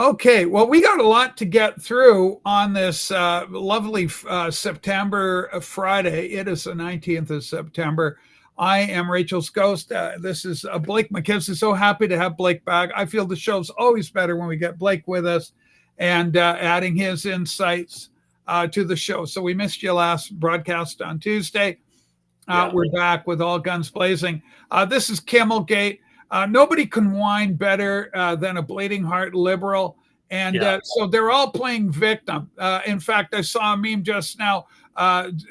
Okay, well, we got a lot to get through on this lovely September Friday. It is the 19th of September. I am Rachel's ghost. This is Blake McKissick. So happy to have Blake back. I feel the show's always better when we get Blake with us and adding his insights to the show. So we missed you last broadcast on Tuesday. We're back with all guns blazing. This is KimmelGate. Nobody can whine better than a bleeding heart liberal. And so they're all playing victim. In fact, I saw a meme just now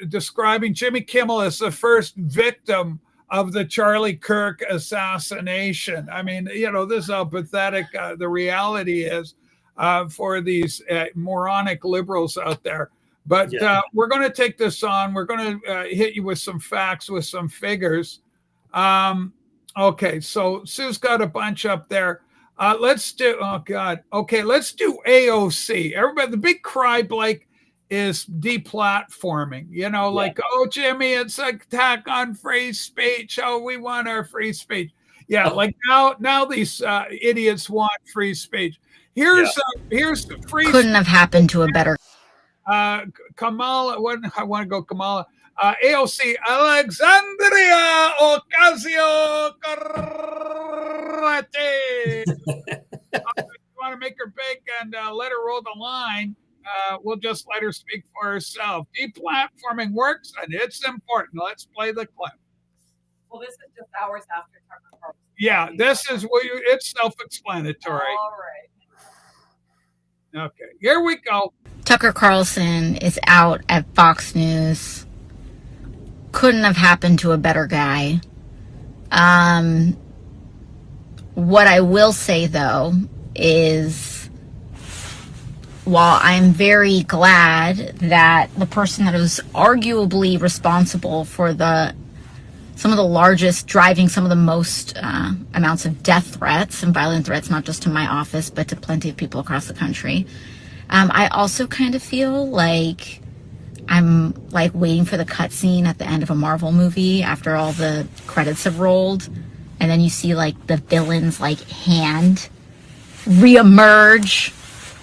describing Jimmy Kimmel as the first victim of the Charlie Kirk assassination. I mean, this is how pathetic the reality is for these moronic liberals out there. But we're going to take this on. We're going to hit you with some facts, with some figures. Okay, so Sue's got a bunch up there. Let's do, let's do AOC. Everybody, the big cry, Blake, is deplatforming. Oh, Jimmy, it's an attack on free speech. Oh, we want our free speech. Yeah, like now these idiots want free speech. Here's the free. Couldn't have happened to a better. Kamala, I want to go Kamala. AOC, Alexandria Ocasio-Cortez. You want to make her big and let her roll the line, we'll just let her speak for herself. Deplatforming works, and it's important. Let's play the clip. Well, this is just hours after Tucker Carlson. Yeah, this is it's self-explanatory. All right. Okay, here we go. Tucker Carlson is out at Fox News. Couldn't have happened to a better guy. What I will say, though, is while I'm very glad that the person that was arguably responsible for some of the largest, driving some of the most amounts of death threats and violent threats, not just to my office, but to plenty of people across the country, I also kind of feel like I'm like waiting for the cutscene at the end of a Marvel movie after all the credits have rolled, and then you see like the villain's like hand reemerge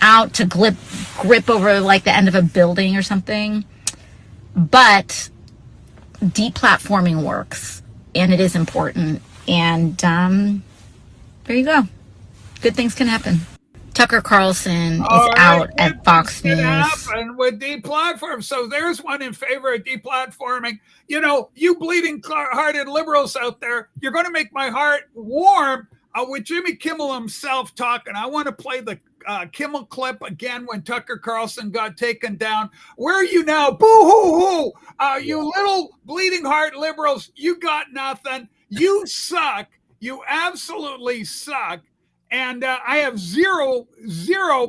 out to grip over like the end of a building or something. But deplatforming works, and it is important, and there you go. Good things can happen. Tucker Carlson is out at Fox News. Happen with deplatform. So there's one in favor of deplatforming. You bleeding-hearted liberals out there, you're going to make my heart warm with Jimmy Kimmel himself talking. I want to play the Kimmel clip again when Tucker Carlson got taken down. Where are you now? Boo-hoo-hoo! You little bleeding heart liberals, you got nothing. You suck. You absolutely suck. And I have zero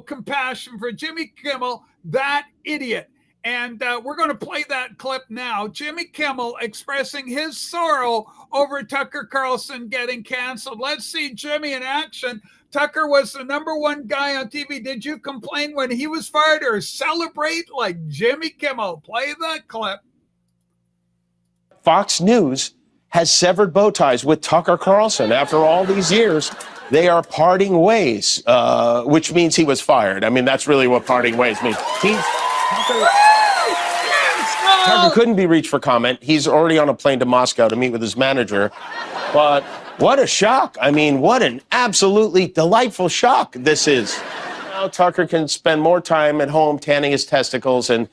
compassion for Jimmy Kimmel, that idiot. And we're going to play that clip now. Jimmy Kimmel expressing his sorrow over Tucker Carlson getting canceled. Let's see Jimmy in action. Tucker was the number one guy on TV. Did you complain when he was fired or celebrate like Jimmy Kimmel? Play that clip. Fox News has severed bow ties with Tucker Carlson. After all these years, they are parting ways, which means he was fired. I mean, that's really what parting ways means. Tucker couldn't be reached for comment. He's already on a plane to Moscow to meet with his manager. But what a shock. I mean, what an absolutely delightful shock this is. Now Tucker can spend more time at home tanning his testicles and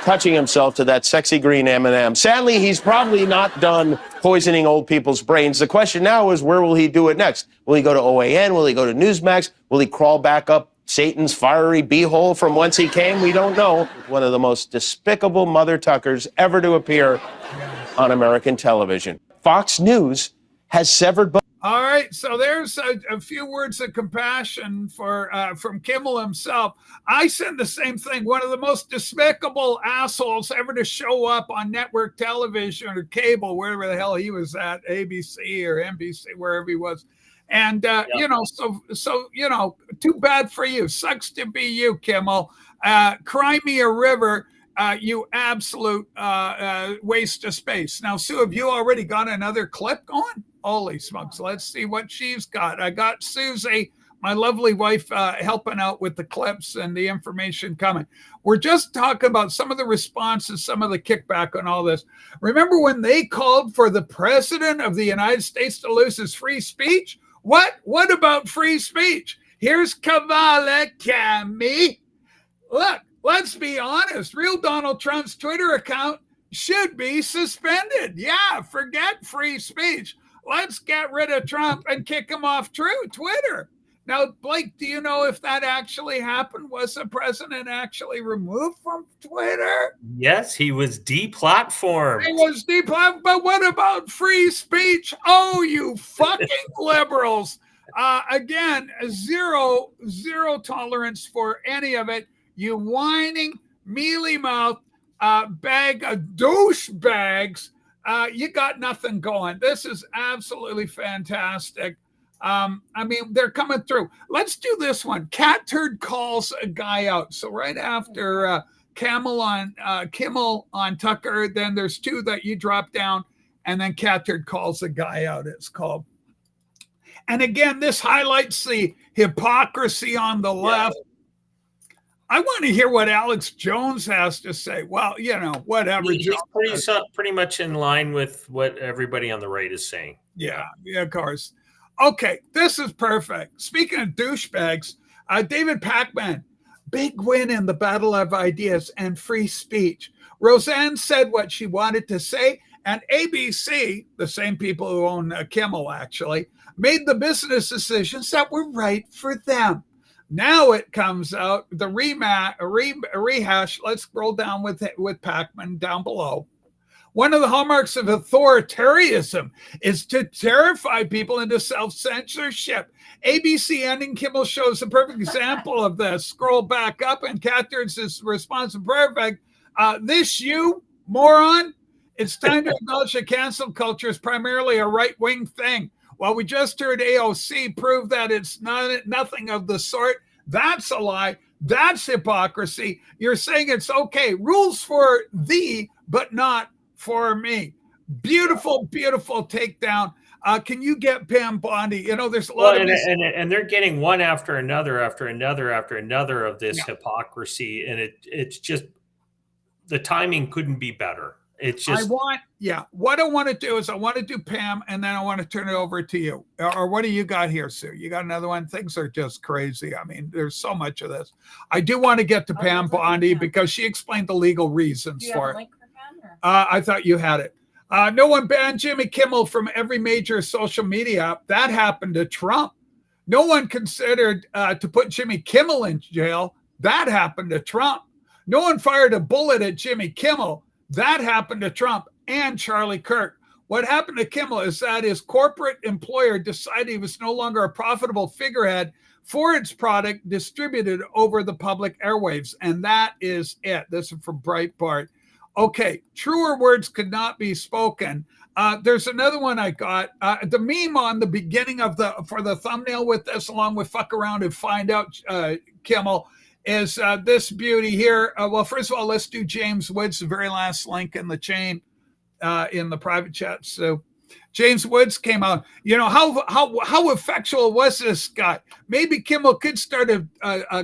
touching himself to that sexy green M&M. Sadly, he's probably not done poisoning old people's brains. The question now is, where will he do it next? Will he go to OAN? Will he go to Newsmax? Will he crawl back up Satan's fiery beehole from whence he came? We don't know. One of the most despicable mother Tuckers ever to appear on American television. Fox News has severed. All right, so there's a few words of compassion from Kimmel himself. I said the same thing. One of the most despicable assholes ever to show up on network television or cable, wherever the hell he was at, ABC or NBC, wherever he was. And too bad for you. Sucks to be you, Kimmel. Cry me a river. You absolute waste of space. Now, Sue, have you already got another clip going? Holy smokes. Let's see what she's got. I got Susie My lovely wife helping out with the clips and the information coming. We're just talking about some of the responses, some of the kickback on all this. Remember when they called for the president of the United States to lose his free speech? What? What about free speech? Here's Kamala Cami. Look, let's be honest. Real Donald Trump's Twitter account should be suspended. Yeah, forget free speech. Let's get rid of Trump and kick him off Twitter. Now, Blake, do you know if that actually happened? Was the president actually removed from Twitter? Yes, he was deplatformed. He was deplatformed, but what about free speech? Oh, you fucking liberals. Again, zero tolerance for any of it. You whining, mealy-mouthed bag of douchebags. You got nothing going. This is absolutely fantastic. I mean, they're coming through. Let's do this one. Cat Turd calls a guy out. So right after Kimmel on Tucker, then there's two that you drop down, and then Cat Turd calls a guy out, it's called. And again, this highlights the hypocrisy on the left. I want to hear what Alex Jones has to say. Well, you know, whatever. He's pretty much in line with what everybody on the right is saying. Yeah, of course. Okay, this is perfect. Speaking of douchebags, David Pacman, big win in the battle of ideas and free speech. Roseanne said what she wanted to say, and ABC, the same people who own Kimmel actually, made the business decisions that were right for them. Now it comes out, the rehash. Let's scroll down with Pacman down below. One of the hallmarks of authoritarianism is to terrify people into self-censorship. ABC ending Kimmel shows a perfect example of this. Scroll back up, and Cat Turd's response is perfect. This you, moron, it's time to acknowledge that cancel culture is primarily a right-wing thing. While we just heard AOC prove that it's nothing of the sort, that's a lie. That's hypocrisy. You're saying it's okay. Rules for thee, but not for me. Beautiful, beautiful takedown. Can you get Pam Bondi? You know, there's a lot of and they're getting one after another of this hypocrisy, and it's just the timing couldn't be better. It's just what I want to do is I want to do Pam, and then I want to turn it over to you. Or what do you got here, Sue? You got another one? Things are just crazy. I mean, there's so much of this. I do want to get to Pam Bondi because she explained the legal reasons for it. I thought you had it. No one banned Jimmy Kimmel from every major social media app. That happened to Trump. No one considered to put Jimmy Kimmel in jail. That happened to Trump. No one fired a bullet at Jimmy Kimmel. That happened to Trump and Charlie Kirk. What happened to Kimmel is that his corporate employer decided he was no longer a profitable figurehead for its product distributed over the public airwaves. And that is it. This is from Breitbart. Okay, truer words could not be spoken. There's another one I got. The meme on the beginning of for the thumbnail with this, along with fuck around and find out Kimmel, is this beauty here. Well, first of all, let's do James Woods, the very last link in the chain in the private chat. So James Woods came out. You know, how effectual was this guy? Maybe Kimmel could start a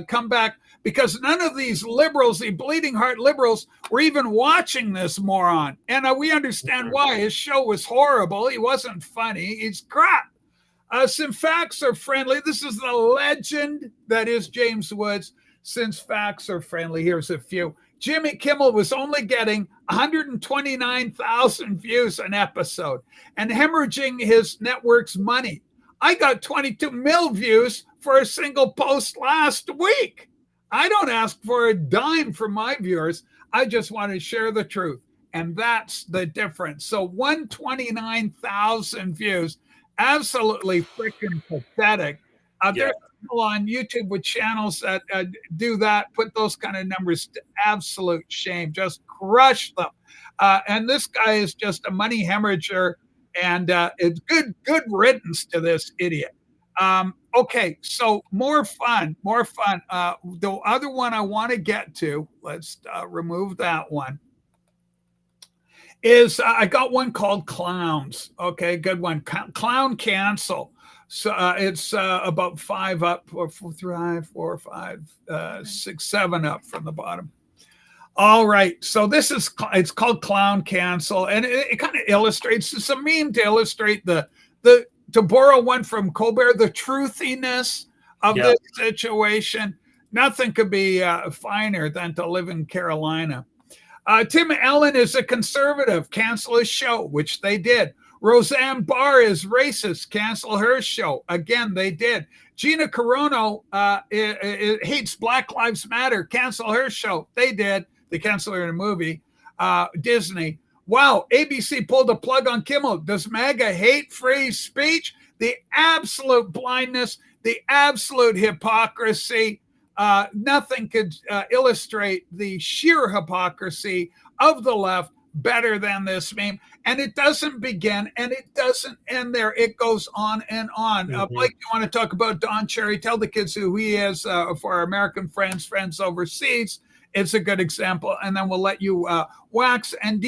comeback, because none of these liberals, the bleeding heart liberals, were even watching this moron. And we understand why. His show was horrible. He wasn't funny. He's crap. Some facts are friendly. This is the legend that is James Woods. Since facts are friendly, here's a few. Jimmy Kimmel was only getting 129,000 views an episode and hemorrhaging his network's money. I got 22 mil views for a single post last week. I don't ask for a dime from my viewers. I just want to share the truth. And that's the difference. So 129,000 views, absolutely freaking pathetic. There's people on YouTube with channels that do that, put those kind of numbers to absolute shame, just crush them. And this guy is just a money hemorrhager, and it's good riddance to this idiot. Okay, so more fun. The other one I want to get to, let's remove that one, is I got one called Clowns. Okay, good one. Clown cancel. So it's about 5 up, 4, 5, 6, 7 up from the bottom. All right, so it's called Clown Cancel, and it kind of illustrates, it's a meme to illustrate the to borrow one from Colbert, the truthiness of this situation. Nothing could be finer than to live in Carolina. Tim Allen is a conservative. Cancel his show, which they did. Roseanne Barr is racist. Cancel her show. Again, they did. Gina Carano hates Black Lives Matter. Cancel her show. They did. They canceled her in a movie. Disney. Wow, ABC pulled a plug on Kimmel. Does MAGA hate free speech? The absolute blindness, the absolute hypocrisy. Nothing could illustrate the sheer hypocrisy of the left better than this meme. And it doesn't begin and it doesn't end there. It goes on and on. Blake, you want to talk about Don Cherry? Tell the kids who he is for our American friends overseas. It's a good example. And then we'll let you wax and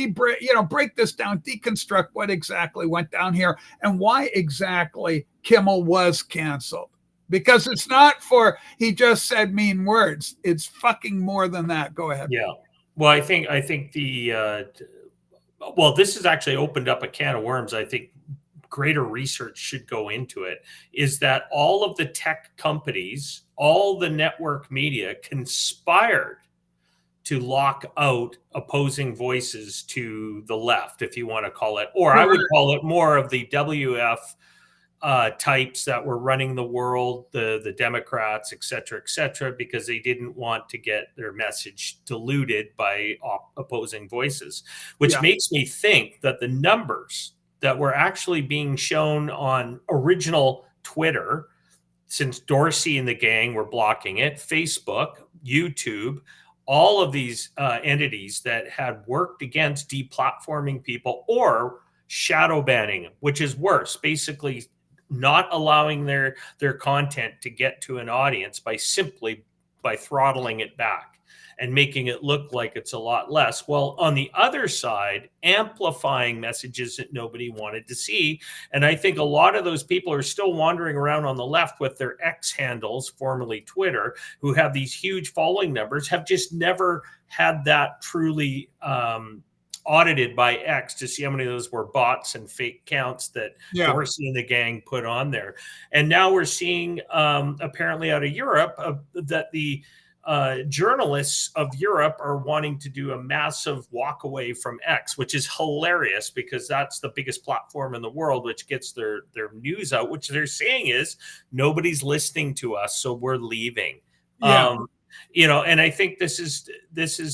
break this down, deconstruct what exactly went down here and why exactly Kimmel was canceled. Because it's not for he just said mean words. It's fucking more than that. Go ahead. Yeah. Well, I think this has actually opened up a can of worms. I think greater research should go into it. Is that all of the tech companies, all the network media conspired to lock out opposing voices to the left, if you want to call it, or I would call it more of the WF types that were running the world, the Democrats, et cetera, because they didn't want to get their message diluted by opposing voices, which makes me think that the numbers that were actually being shown on original Twitter, since Dorsey and the gang were blocking it, Facebook, YouTube, all of these entities that had worked against deplatforming people or shadow banning, which is worse, basically not allowing their content to get to an audience by throttling it back and making it look like it's a lot less. Well, on the other side, amplifying messages that nobody wanted to see. And I think a lot of those people are still wandering around on the left with their X handles, formerly Twitter, who have these huge following numbers, have just never had that truly audited by X to see how many of those were bots and fake accounts that Dorsey and the gang put on there. And now we're seeing apparently out of Europe that the journalists of Europe are wanting to do a massive walk away from X, which is hilarious because that's the biggest platform in the world, which gets their news out, which they're saying is nobody's listening to us, so we're leaving. And I think this is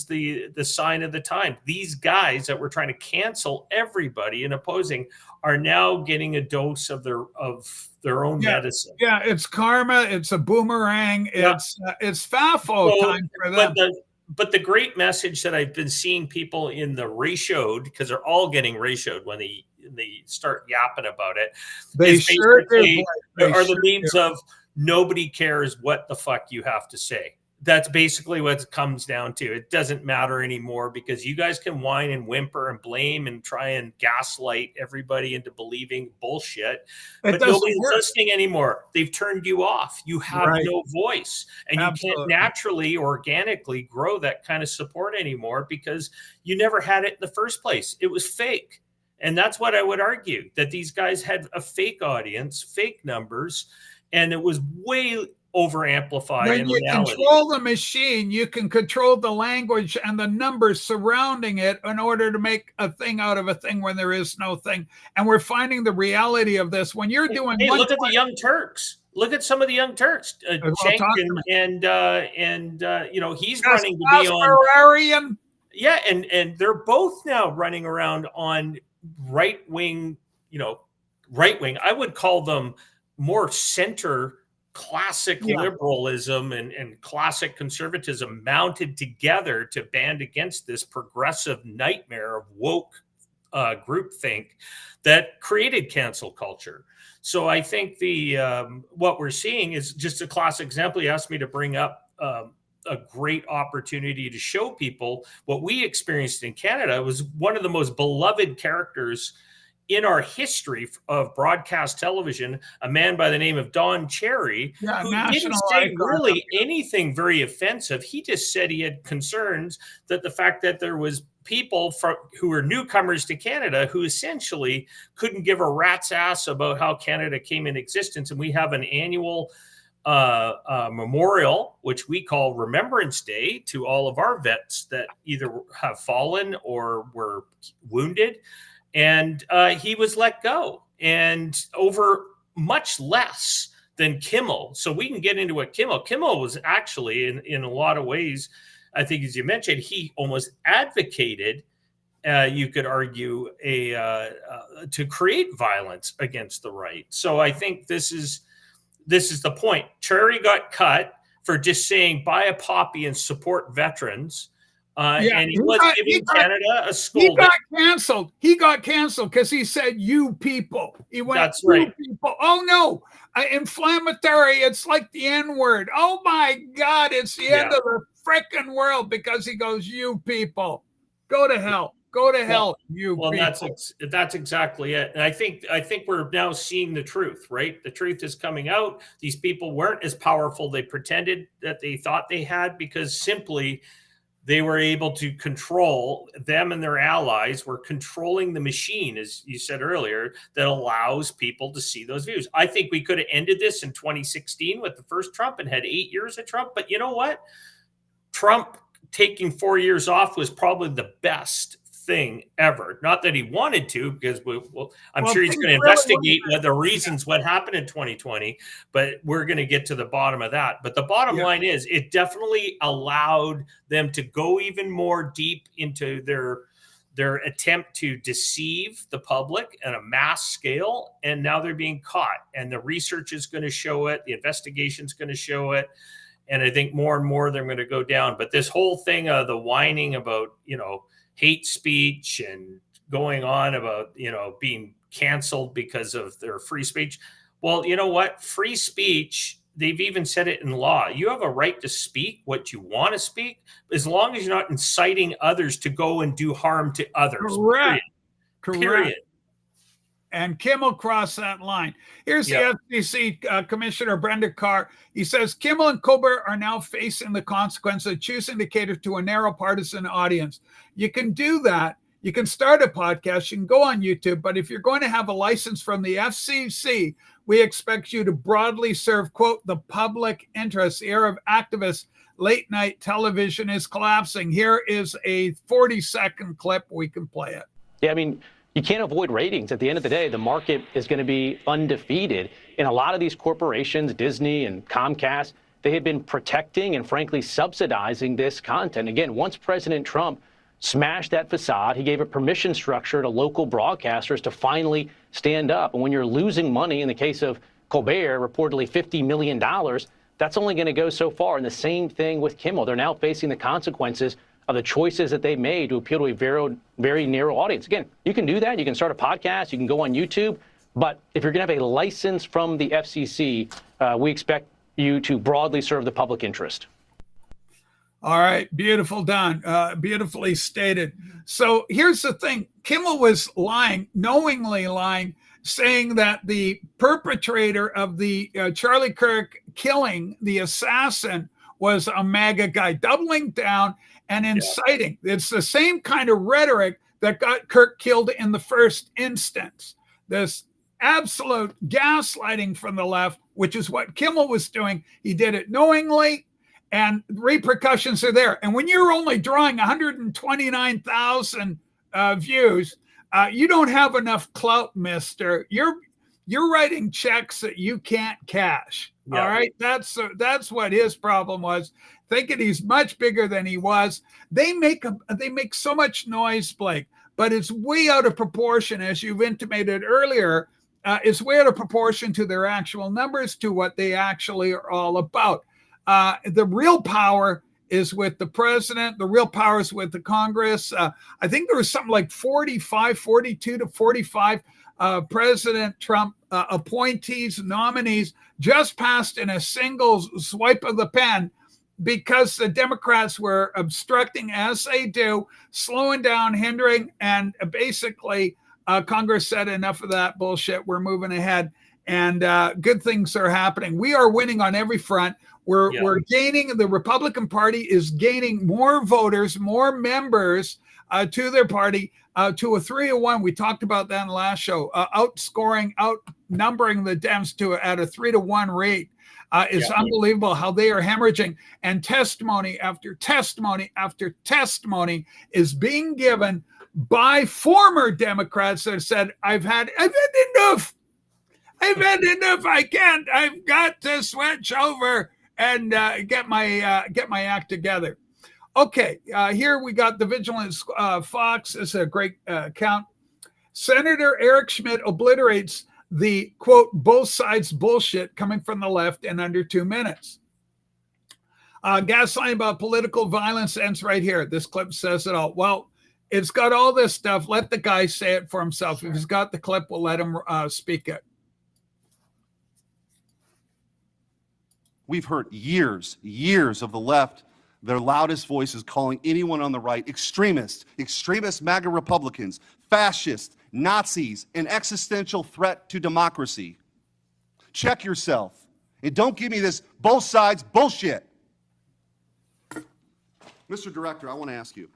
the sign of the time. These guys that were trying to cancel everybody and opposing are now getting a dose of their own medicine. Yeah, it's karma. It's a boomerang. It's FAFO time for them. But the great message that I've been seeing people in the ratioed, because they're all getting ratioed when they start yapping about it. They sure do. Are the memes of nobody cares what the fuck you have to say. That's basically what it comes down to. It doesn't matter anymore because you guys can whine and whimper and blame and try and gaslight everybody into believing bullshit. But nobody's listening anymore. They've turned you off. You have no voice. And you can't naturally, organically grow that kind of support anymore because you never had it in the first place. It was fake. And that's what I would argue, that these guys had a fake audience, fake numbers, and it was way over amplified. When you control the machine, you can control the language and the numbers surrounding it in order to make a thing out of a thing when there is no thing. And we're finding the reality of this when you're doing. Look at the Young Turks. Look at some of the Young Turks. Cenk and he's running to be on. Yeah, and they're both now running around on right wing. I would call them more center. Classic liberalism and classic conservatism mounted together to band against this progressive nightmare of woke groupthink that created cancel culture. So I think what we're seeing is just a classic example. You asked me to bring up a great opportunity to show people what we experienced in Canada. It was one of the most beloved characters in our history of broadcast television, a man by the name of Don Cherry, who didn't say really anything very offensive. He just said he had concerns that the fact that there was people who were newcomers to Canada who essentially couldn't give a rat's ass about how Canada came in existence. And we have an annual memorial, which we call Remembrance Day, to all of our vets that either have fallen or were wounded. And he was let go, and over much less than Kimmel. So we can get into what Kimmel was actually in a lot of ways, I think, as you mentioned, he almost advocated, you could argue, to create violence against the right. So I think this is the point. Cherry got cut for just saying buy a poppy and support veterans. And he was giving Canada a scolding. He got canceled because he said, "You people." He went, "That's right, people." Oh no, inflammatory. It's like the N-word. Oh my God, it's the end of the frickin' world because he goes, "You people, go to hell." Go to hell, you people. That's exactly it. And I think we're now seeing the truth, right? The truth is coming out. These people weren't as powerful they pretended that they thought they had, because simply they were able to control, them and their allies were controlling the machine, as you said earlier, that allows people to see those views. I think we could have ended this in 2016 with the first Trump and had 8 years of Trump. But you know what? Trump taking 4 years off was probably the best thing ever. Not that he wanted to, because I'm sure he's going to investigate the reasons what happened in 2020, but we're going to get to the bottom of that. But the bottom line is, it definitely allowed them to go even more deep into their attempt to deceive the public at a mass scale. And now they're being caught, and the research is going to show it. The investigation is going to show it. And I think more and more they're going to go down. But this whole thing of the whining about, hate speech and going on about, being canceled because of their free speech. Well, you know what? Free speech, they've even said it in law. You have a right to speak what you want to speak, as long as you're not inciting others to go and do harm to others. Correct. Period. And Kimmel crossed that line. Here's the FCC Commissioner Brenda Carr. He says Kimmel and Colbert are now facing the consequence of choosing to cater to a narrow partisan audience. You can do that. You can start a podcast. You can go on YouTube. But if you're going to have a license from the FCC, we expect you to broadly serve, quote, the public interest. The era of activist late night television is collapsing. Here is a 40-second clip. We can play it. Yeah, I mean, you can't avoid ratings. At the end of the day, the market is going to be undefeated. And a lot of these corporations, Disney and Comcast, they have been protecting and frankly subsidizing this content. Again, once President Trump smashed that facade, he gave a permission structure to local broadcasters to finally stand up. And when you're losing money, in the case of Colbert, reportedly $50 million, that's only going to go so far. And the same thing with Kimmel. They're now facing the consequences of the choices that they made to appeal to a very, very narrow audience. Again, you can do that. You can start a podcast. You can go on YouTube. But if you're going to have a license from the FCC, we expect you to broadly serve the public interest. All right. Beautiful, Don. Beautifully stated. So here's the thing. Kimmel was lying, knowingly lying, saying that the perpetrator of the Charlie Kirk killing, the assassin, was a MAGA guy, doubling down and inciting. It's the same kind of rhetoric that got Kirk killed in the first instance. This absolute gaslighting from the left, which is what Kimmel was doing. He did it knowingly, and repercussions are there. And when you're only drawing 129,000 views, you don't have enough clout, mister. You're writing checks that you can't cash. Yeah. All right. That's what his problem was. Thinking he's much bigger than he was. They make so much noise, Blake, but it's way out of proportion, as you've intimated earlier. It's way out of proportion to their actual numbers, to what they actually are all about. The real power is with the president. The real power is with the Congress. I think there was something like 42 to 45 President Trump appointees, nominees, just passed in a single swipe of the pen, because the Democrats were obstructing, as they do, slowing down, hindering, and basically Congress said enough of that bullshit. We're moving ahead, and good things are happening. We are winning on every front. We're gaining. The Republican Party is gaining more voters, more members to their party, to a 3-1. We talked about that in the last show. Outnumbering the Dems at a 3-1 rate. It's unbelievable how they are hemorrhaging, and testimony after testimony after testimony is being given by former Democrats that said, I've had enough. I've had enough. I can't. I've got to switch over and get my act together. Okay, here we got the Vigilance Fox. It's a great account. Senator Eric Schmidt obliterates the, quote, both sides bullshit coming from the left in under 2 minutes. Gaslighting about political violence ends right here. This clip says it all. Well, it's got all this stuff. Let the guy say it for himself. If he's got the clip, we'll let him speak it. We've heard years of the left, their loudest voices calling anyone on the right extremist MAGA Republicans, fascists, Nazis, an existential threat to democracy. Check yourself and don't give me this both sides bullshit. Mr. Director, I want to ask you,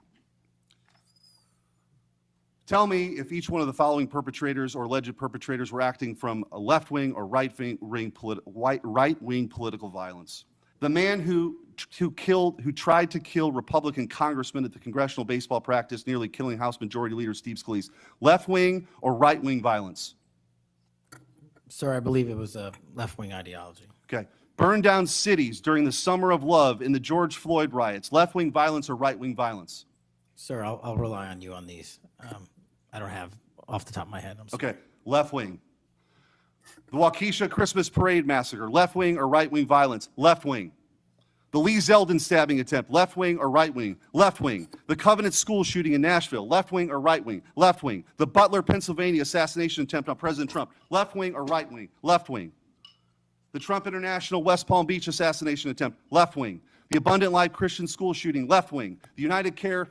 tell me if each one of the following perpetrators or alleged perpetrators were acting from a left-wing or right-wing political violence. The man who tried to kill Republican congressman at the congressional baseball practice, nearly killing House Majority Leader Steve Scalise, left-wing or right-wing violence? Sir, I believe it was a left-wing ideology. Okay. Burned down cities during the Summer of Love in the George Floyd riots, left-wing violence or right-wing violence? Sir, I'll rely on you on these. I don't have off the top of my head. I'm sorry. Okay, left-wing. The Waukesha Christmas Parade massacre, left-wing or right-wing violence? Left-wing. The Lee Zeldin stabbing attempt, left-wing or right-wing? Left-wing. The Covenant school shooting in Nashville, left-wing or right-wing? Left-wing. The Butler, Pennsylvania assassination attempt on President Trump, left-wing or right-wing? Left-wing. The Trump International West Palm Beach assassination attempt, left-wing. The Abundant Life Christian school shooting, left-wing. The United Care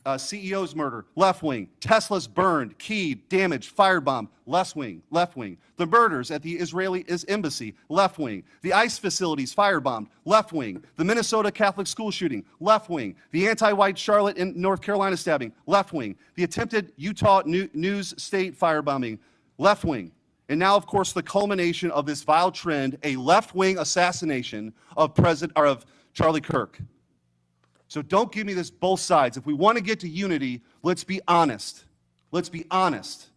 CEO's murder, left-wing. Tesla's burned, keyed, damaged, firebombed, left-wing. The murders at the Israeli embassy, left-wing. The ICE facilities firebombed, left-wing. The Minnesota Catholic school shooting, left-wing. The anti-white Charlotte and North Carolina stabbing, left-wing. The attempted Utah News State firebombing, left-wing. And now, of course, the culmination of this vile trend, a left-wing assassination of Charlie Kirk. So don't give me this both sides. If we want to get to unity, let's be honest. Let's be honest.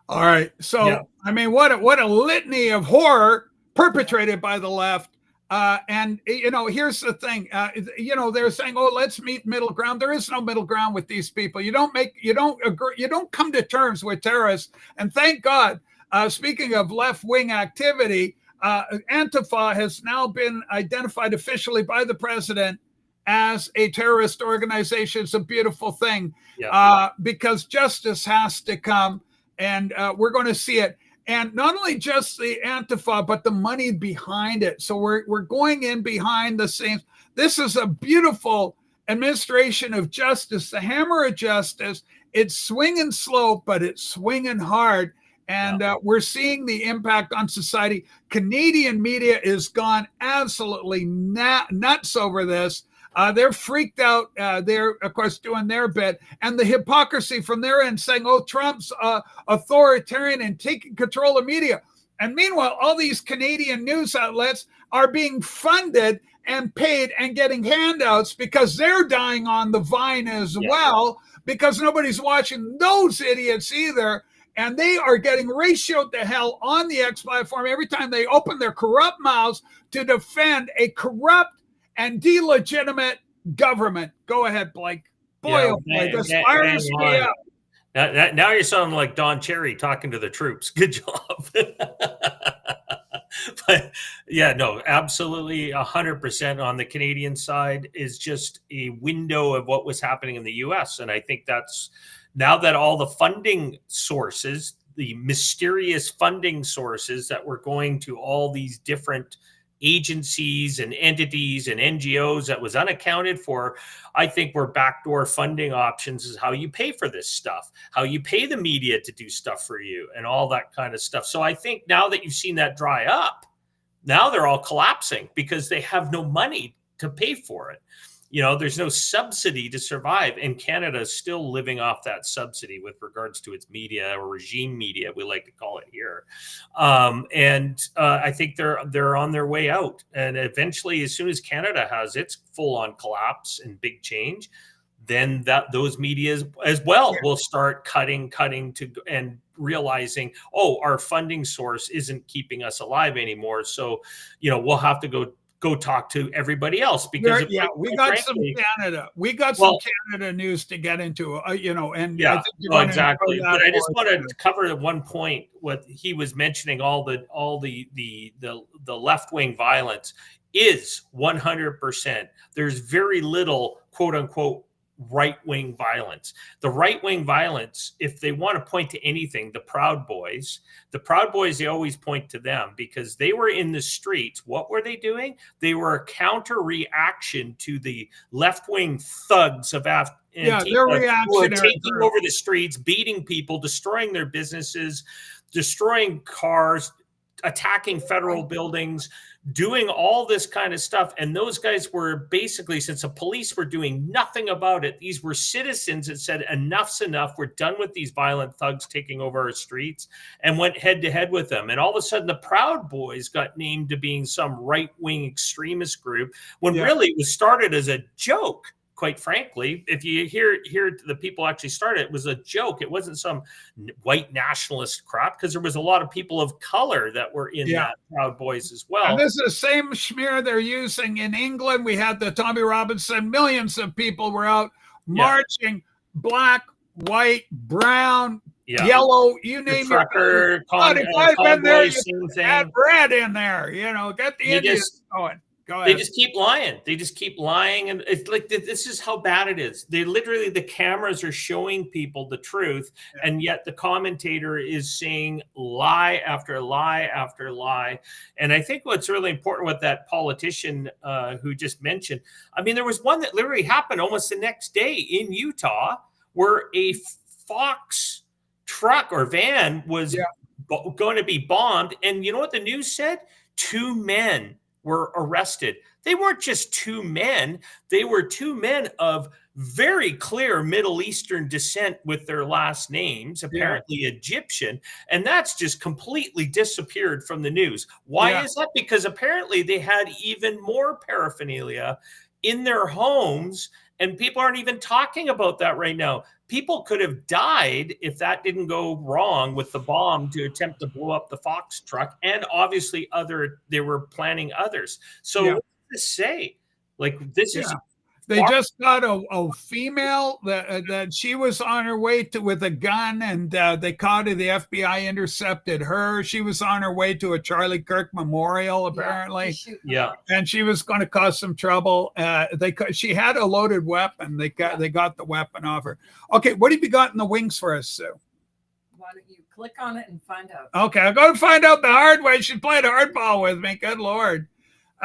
All right. So, I mean, what a litany of horror perpetrated by the left. And, here's the thing. They're saying, oh, let's meet middle ground. There is no middle ground with these people. You don't agree. You don't come to terms with terrorists. And thank God, speaking of left-wing activity, Antifa has now been identified officially by the president as a terrorist organization. It's a beautiful thing, because justice has to come, and we're going to see it. And not only just the Antifa, but the money behind it. So we're going in behind the scenes. This is a beautiful administration of justice, the hammer of justice. It's swinging slow, but it's swinging hard. And we're seeing the impact on society. Canadian media is gone absolutely nuts over this. They're freaked out. They're, of course, doing their bit. And the hypocrisy from their end saying, oh, Trump's authoritarian and taking control of media. And meanwhile, all these Canadian news outlets are being funded and paid and getting handouts because they're dying on the vine as well, because nobody's watching those idiots either. And they are getting ratioed to hell on the X platform every time they open their corrupt mouths to defend a corrupt and delegitimate government. Go ahead, Blake. Boy, this fires me up. Now you're sounding like Don Cherry talking to the troops. Good job. But absolutely 100% on the Canadian side is just a window of what was happening in the US. And I think that's now that all the funding sources, the mysterious funding sources that were going to all these different agencies and entities and NGOs that was unaccounted for. I think were backdoor funding options is how you pay for this stuff, how you pay the media to do stuff for you and all that kind of stuff. So I think now that you've seen that dry up, now they're all collapsing because they have no money to pay for it. There's no subsidy to survive, and Canada is still living off that subsidy with regards to its media, or regime media, we like to call it here. I think they're on their way out. And eventually, as soon as Canada has its full-on collapse and big change, then those media as well will start cutting and realizing, our funding source isn't keeping us alive anymore. So, we'll have to go talk to everybody else because we got some Canada news to get into, and I think exactly. But I just want to cover at one point what he was mentioning. All the left-wing violence is 100%. There's very little quote unquote right-wing violence. The right-wing violence, if they want to point to anything, the Proud Boys, they always point to them because they were in the streets. What were they doing? They were a counter reaction to the left-wing thugs of Antifa who were taking over the streets, beating people, destroying their businesses, destroying cars, attacking federal buildings, doing all this kind of stuff. And those guys were basically, since the police were doing nothing about it, these were citizens that said, enough's enough. We're done with these violent thugs taking over our streets, and went head to head with them. And all of a sudden, the Proud Boys got named to being some right-wing extremist group when really it was started as a joke. Quite frankly, if you hear the people actually started, it was a joke. It wasn't some white nationalist crap, because there was a lot of people of color that were in that Proud Boys as well. And this is the same smear they're using in England. We had the Tommy Robinson. Millions of people were out marching, black, white, brown, yellow, you name it. I've been there, you had red in there. Get the Indians going. They just keep lying. And it's like, this is how bad it is. The cameras are showing people the truth, and yet the commentator is saying lie after lie after lie. And I think what's really important with that politician who just mentioned, there was one that literally happened almost the next day in Utah, where a Fox truck or van was going to be bombed. And you know what the news said? 2 men were arrested. They weren't just 2 men. They were 2 men of very clear Middle Eastern descent with their last names, apparently Egyptian. And that's just completely disappeared from the news. Why is that? Because apparently they had even more paraphernalia in their homes, and people aren't even talking about that right now. People could have died if that didn't go wrong with the bomb to attempt to blow up the Fox truck. And obviously they were planning others. So what does this say? This is... They just got a female that she was on her way with a gun, and they caught her. The FBI intercepted her. She was on her way to a Charlie Kirk memorial, apparently. And she was going to cause some trouble. She had a loaded weapon. They got the weapon off her. Okay, what have you got in the wings for us, Sue? Why don't you click on it and find out? Okay, I'll go find out the hard way. She played hardball with me. Good Lord.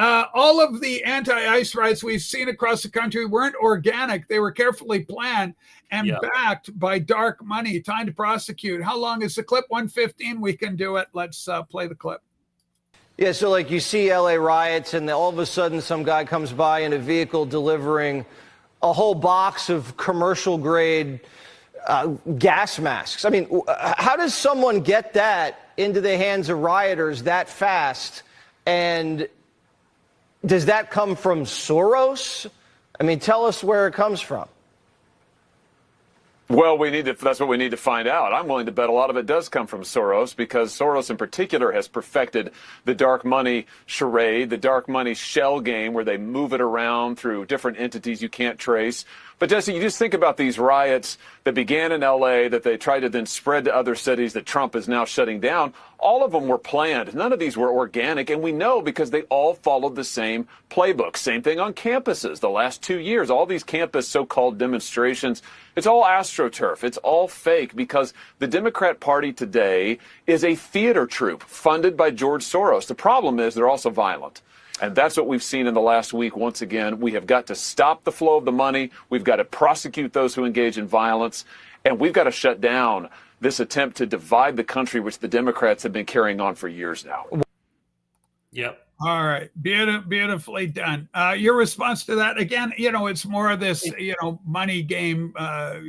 All of the anti-ICE riots we've seen across the country weren't organic. They were carefully planned and backed by dark money. Time to prosecute. How long is the clip? 1:15. We can do it. Let's play the clip. Yeah, so you see LA riots, and all of a sudden some guy comes by in a vehicle delivering a whole box of commercial-grade gas masks. How does someone get that into the hands of rioters that fast? And does that come from Soros? Tell us where it comes from. Well, that's what we need to find out. I'm willing to bet a lot of it does come from Soros, because Soros in particular has perfected the dark money charade, the dark money shell game, where they move it around through different entities you can't trace. But Jesse, you just think about these riots that began in LA, that they tried to then spread to other cities that Trump is now shutting down. All of them were planned. None of these were organic. And we know because they all followed the same playbook. Same thing on campuses. The last 2 years, all these campus so-called demonstrations, it's all AstroTurf. It's all fake, because the Democrat Party today is a theater troupe funded by George Soros. The problem is they're also violent. And that's what we've seen in the last week. Once again, we have got to stop the flow of the money. We've got to prosecute those who engage in violence. And we've got to shut down this attempt to divide the country, which the Democrats have been carrying on for years now. Yep. All right. Beautifully done. Your response to that, again, it's more of this, money game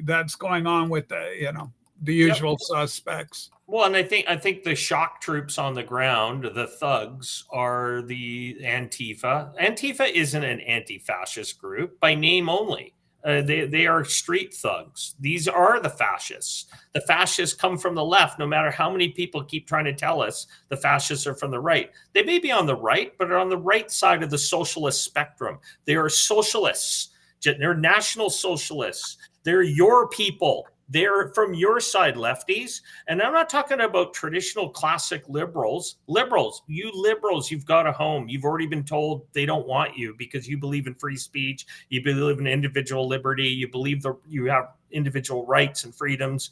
that's going on with the usual suspects. Well, and I think the shock troops on the ground, the thugs, are the Antifa. Antifa isn't an anti-fascist group by name only. They are street thugs. These are the fascists. The fascists come from the left, no matter how many people keep trying to tell us the fascists are from the right. They may be on the right, but are on the right side of the socialist spectrum. They are socialists. They're national socialists. They're your people. They're from your side, lefties. And I'm not talking about traditional classic liberals. You've got a home. You've already been told they don't want you because you believe in free speech. You believe in individual liberty. You believe you have individual rights and freedoms.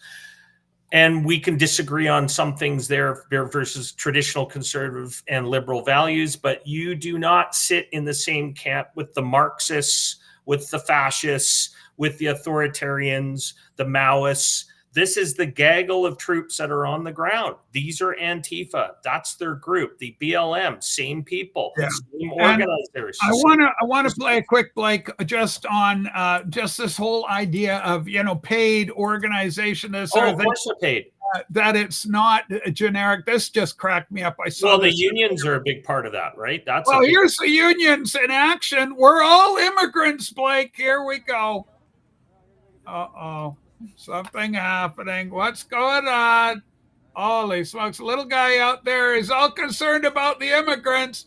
And we can disagree on some things there versus traditional conservative and liberal values, but you do not sit in the same camp with the Marxists, with the fascists, with the authoritarians, the Maoists. This is the gaggle of troops that are on the ground. These are Antifa. That's their group. The BLM, same people, same organizers. I want to play a quick, Blake, just on just this whole idea of paid organization. Of course they're paid. That it's not generic. This just cracked me up. I saw. The unions are a big part of that, right? Here's the unions in action. We're all immigrants, Blake. Here we go. Uh-oh. Something happening. What's going on? Holy smokes. A little guy out there is all concerned about the immigrants.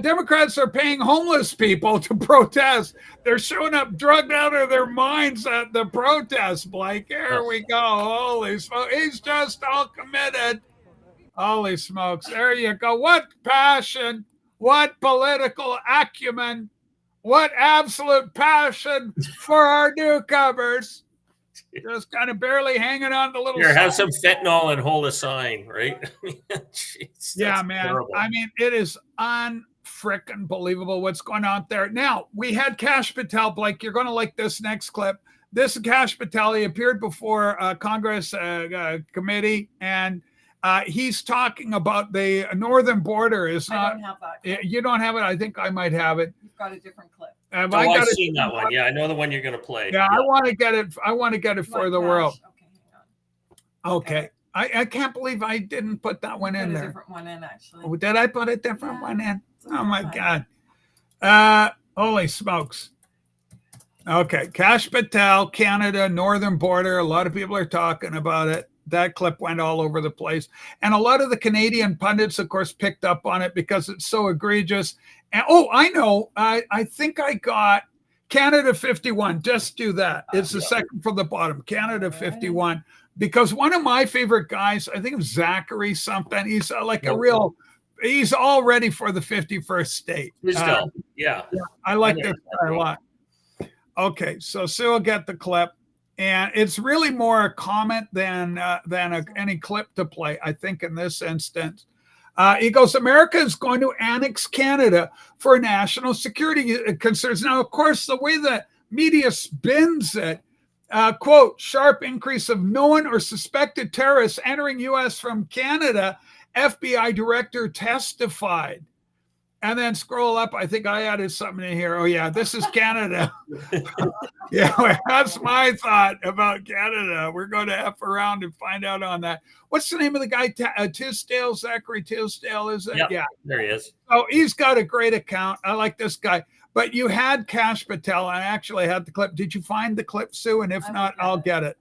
Democrats are paying homeless people to protest. They're showing up drugged out of their minds at the protest, Blake. Here we go. Holy smokes. He's just all committed. Holy smokes. There you go. What passion. What political acumen. What absolute passion for our newcomers. Just kind of barely hanging on the little Here, have some fentanyl and hold a sign, right? Jeez, yeah, man. Terrible. I mean, it is unfrickin' believable what's going on there. Now, we had Kash Patel, Blake. You're going to like this next clip. This is Kash Patel. He appeared before Congress committee, and he's talking about the northern border is not. I don't have that. You don't have it? I think I might have it. You've got a different clip. I've seen that one. Yeah, I know the one you're going to play. Yeah, I want to get it. I want to get it for the world. Okay, hang on. Okay. I can't believe I didn't put that one in there. A different one in, actually. Oh, did I put a different one in? Oh my God. Holy smokes. Okay. Kash Patel, Canada, northern border. A lot of people are talking about it. That clip went all over the place. And a lot of the Canadian pundits, of course, picked up on it because it's so egregious. And I know. I think I got Canada 51. Just do that. It's the second from the bottom. Canada 51. Because one of my favorite guys, I think it was Zachary something. He's like a real, he's all ready for the 51st state. Yeah. I like this guy a lot. Okay. So Sue will get the clip. And it's really more a comment than any clip to play, I think, in this instance. He goes, America is going to annex Canada for national security concerns. Now, of course, the way the media spins it, quote, sharp increase of known or suspected terrorists entering U.S. from Canada, FBI director testified. And then scroll up. I think I added something in here. Oh, yeah, this is Canada. Yeah, that's my thought about Canada. We're going to F around and find out on that. What's the name of the guy? Tisdale, Zachary Tisdale, is it? Yep, yeah, there he is. Oh, he's got a great account. I like this guy. But you had Kash Patel. I actually had the clip. Did you find the clip, Sue? And if not, I'll get it.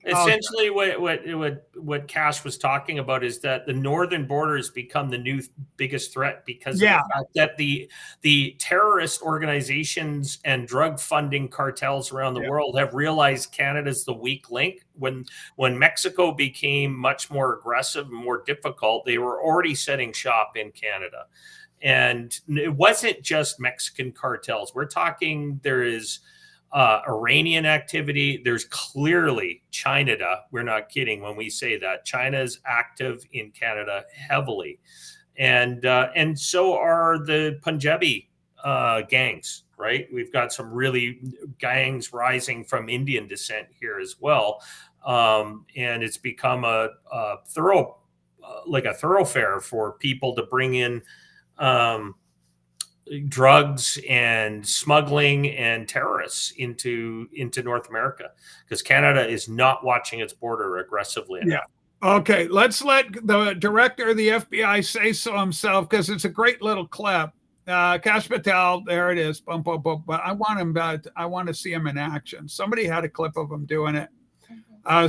Essentially, what Kash was talking about is that the northern border has become the new biggest threat because of the fact that the terrorist organizations and drug funding cartels around the world have realized Canada's the weak link. When Mexico became much more aggressive and more difficult, they were already setting shop in Canada. And it wasn't just Mexican cartels. We're talking there is Iranian activity. There's clearly China. We're not kidding when we say that. China is active in Canada heavily. And so are the Punjabi gangs, right? We've got some really gangs rising from Indian descent here as well. And it's become a thoroughfare for people to bring in drugs and smuggling and terrorists into North America, because Canada is not watching its border aggressively enough. Okay, let's let the director of the FBI say so himself, because it's a great little clip. Kash Patel, there it is. Bum, bum, bum. But I want to see him in action. Somebody had a clip of him doing it,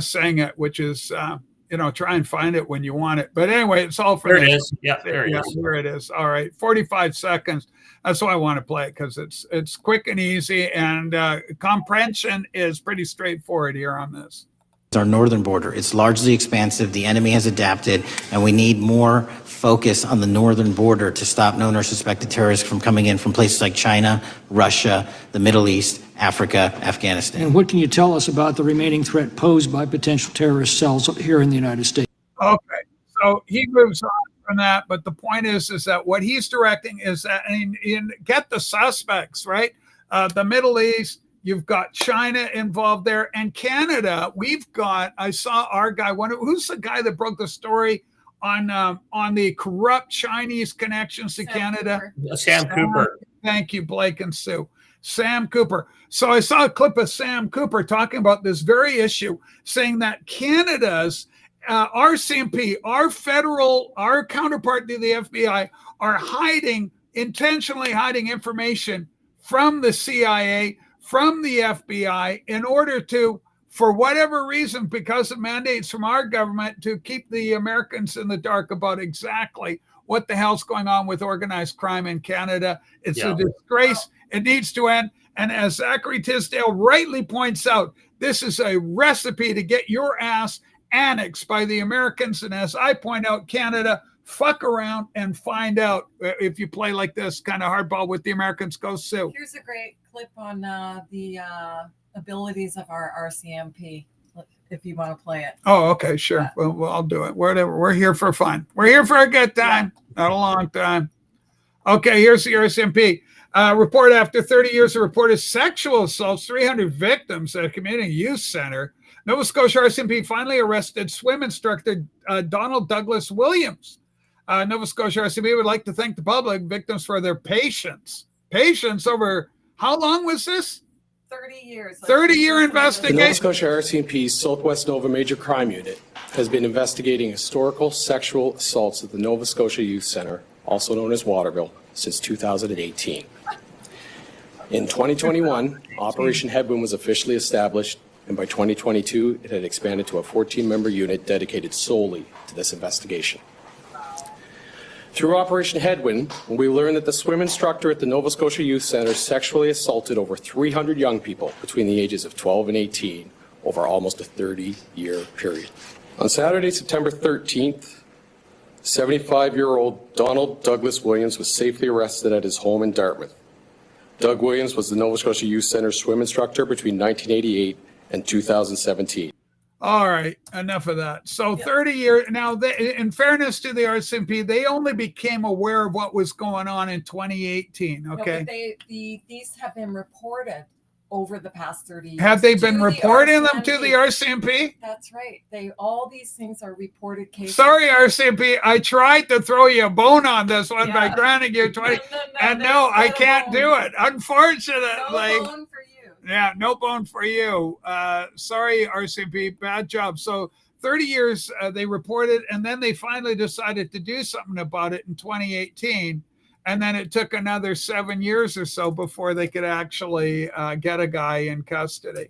saying it, which is, try and find it when you want it. But anyway, it's all for there. It is. Yeah, there it is. There it is. All right, 45 seconds. That's why I want to play it, because it's quick and easy, and comprehension is pretty straightforward here on this. Our northern border, it's largely expansive. The enemy has adapted, and we need more focus on the northern border to stop known or suspected terrorists from coming in from places like China, Russia, the Middle East, Africa, Afghanistan. And what can you tell us about the remaining threat posed by potential terrorist cells here in the United States? Okay, so he moves on from that, but the point is that what he's directing is that, get the suspects, right? The Middle East, you've got China involved there, and Canada. I saw our guy. Who's the guy that broke the story on the corrupt Chinese connections to Canada? Sam Cooper. Thank you, Blake and Sue. Sam Cooper. So I saw a clip of Sam Cooper talking about this very issue, saying that Canada's RCMP, our counterpart to the FBI, are intentionally hiding information from the CIA, from the FBI, in order to, for whatever reason, because of mandates from our government, to keep the Americans in the dark about exactly what the hell's going on with organized crime in Canada. It's a disgrace. It needs to end. And as Zachary Tisdale rightly points out, this is a recipe to get your ass annexed by the Americans. And as I point out, Canada, fuck around and find out if you play like this kind of hardball with the Americans. Go Sue. Here's a great clip on the abilities of our RCMP, if you want to play it. Oh, okay, sure. Well, I'll do it. Whatever. We're here for fun. We're here for a good time, not a long time. Okay, here's the RCMP. Report: after 30 years of reported sexual assaults, 300 victims at a community youth center, Nova Scotia RCMP finally arrested swim instructor Donald Douglas Williams. Nova Scotia RCMP would like to thank the public victims for their patience. Patience over, how long was this? 30 years. 30-year investigation. The Nova Scotia RCMP's Southwest Nova Major Crime Unit has been investigating historical sexual assaults at the Nova Scotia Youth Center, also known as Waterville, since 2018. In 2021, Operation Headwind was officially established, and by 2022, it had expanded to a 14-member unit dedicated solely to this investigation. Through Operation Headwind, we learned that the swim instructor at the Nova Scotia Youth Center sexually assaulted over 300 young people between the ages of 12 and 18 over almost a 30-year period. On Saturday, September 13th, 75-year-old Donald Douglas Williams was safely arrested at his home in Dartmouth. Doug Williams was the Nova Scotia Youth Center swim instructor between 1988 and 2017. All right, enough of that. So 30 years now, in fairness to the RCMP, they only became aware of what was going on in 2018. Okay. No, but these have been reported over the past 30 years. Have they been reporting them to the RCMP? That's right. All these things are reported cases. Sorry, RCMP. I tried to throw you a bone on this one by granting you 20. No, I can't do it. Unfortunately. No bone for you. Yeah, no bone for you. Sorry, RCMP, bad job. So 30 years they reported, and then they finally decided to do something about it in 2018. And then it took another 7 years or so before they could actually get a guy in custody.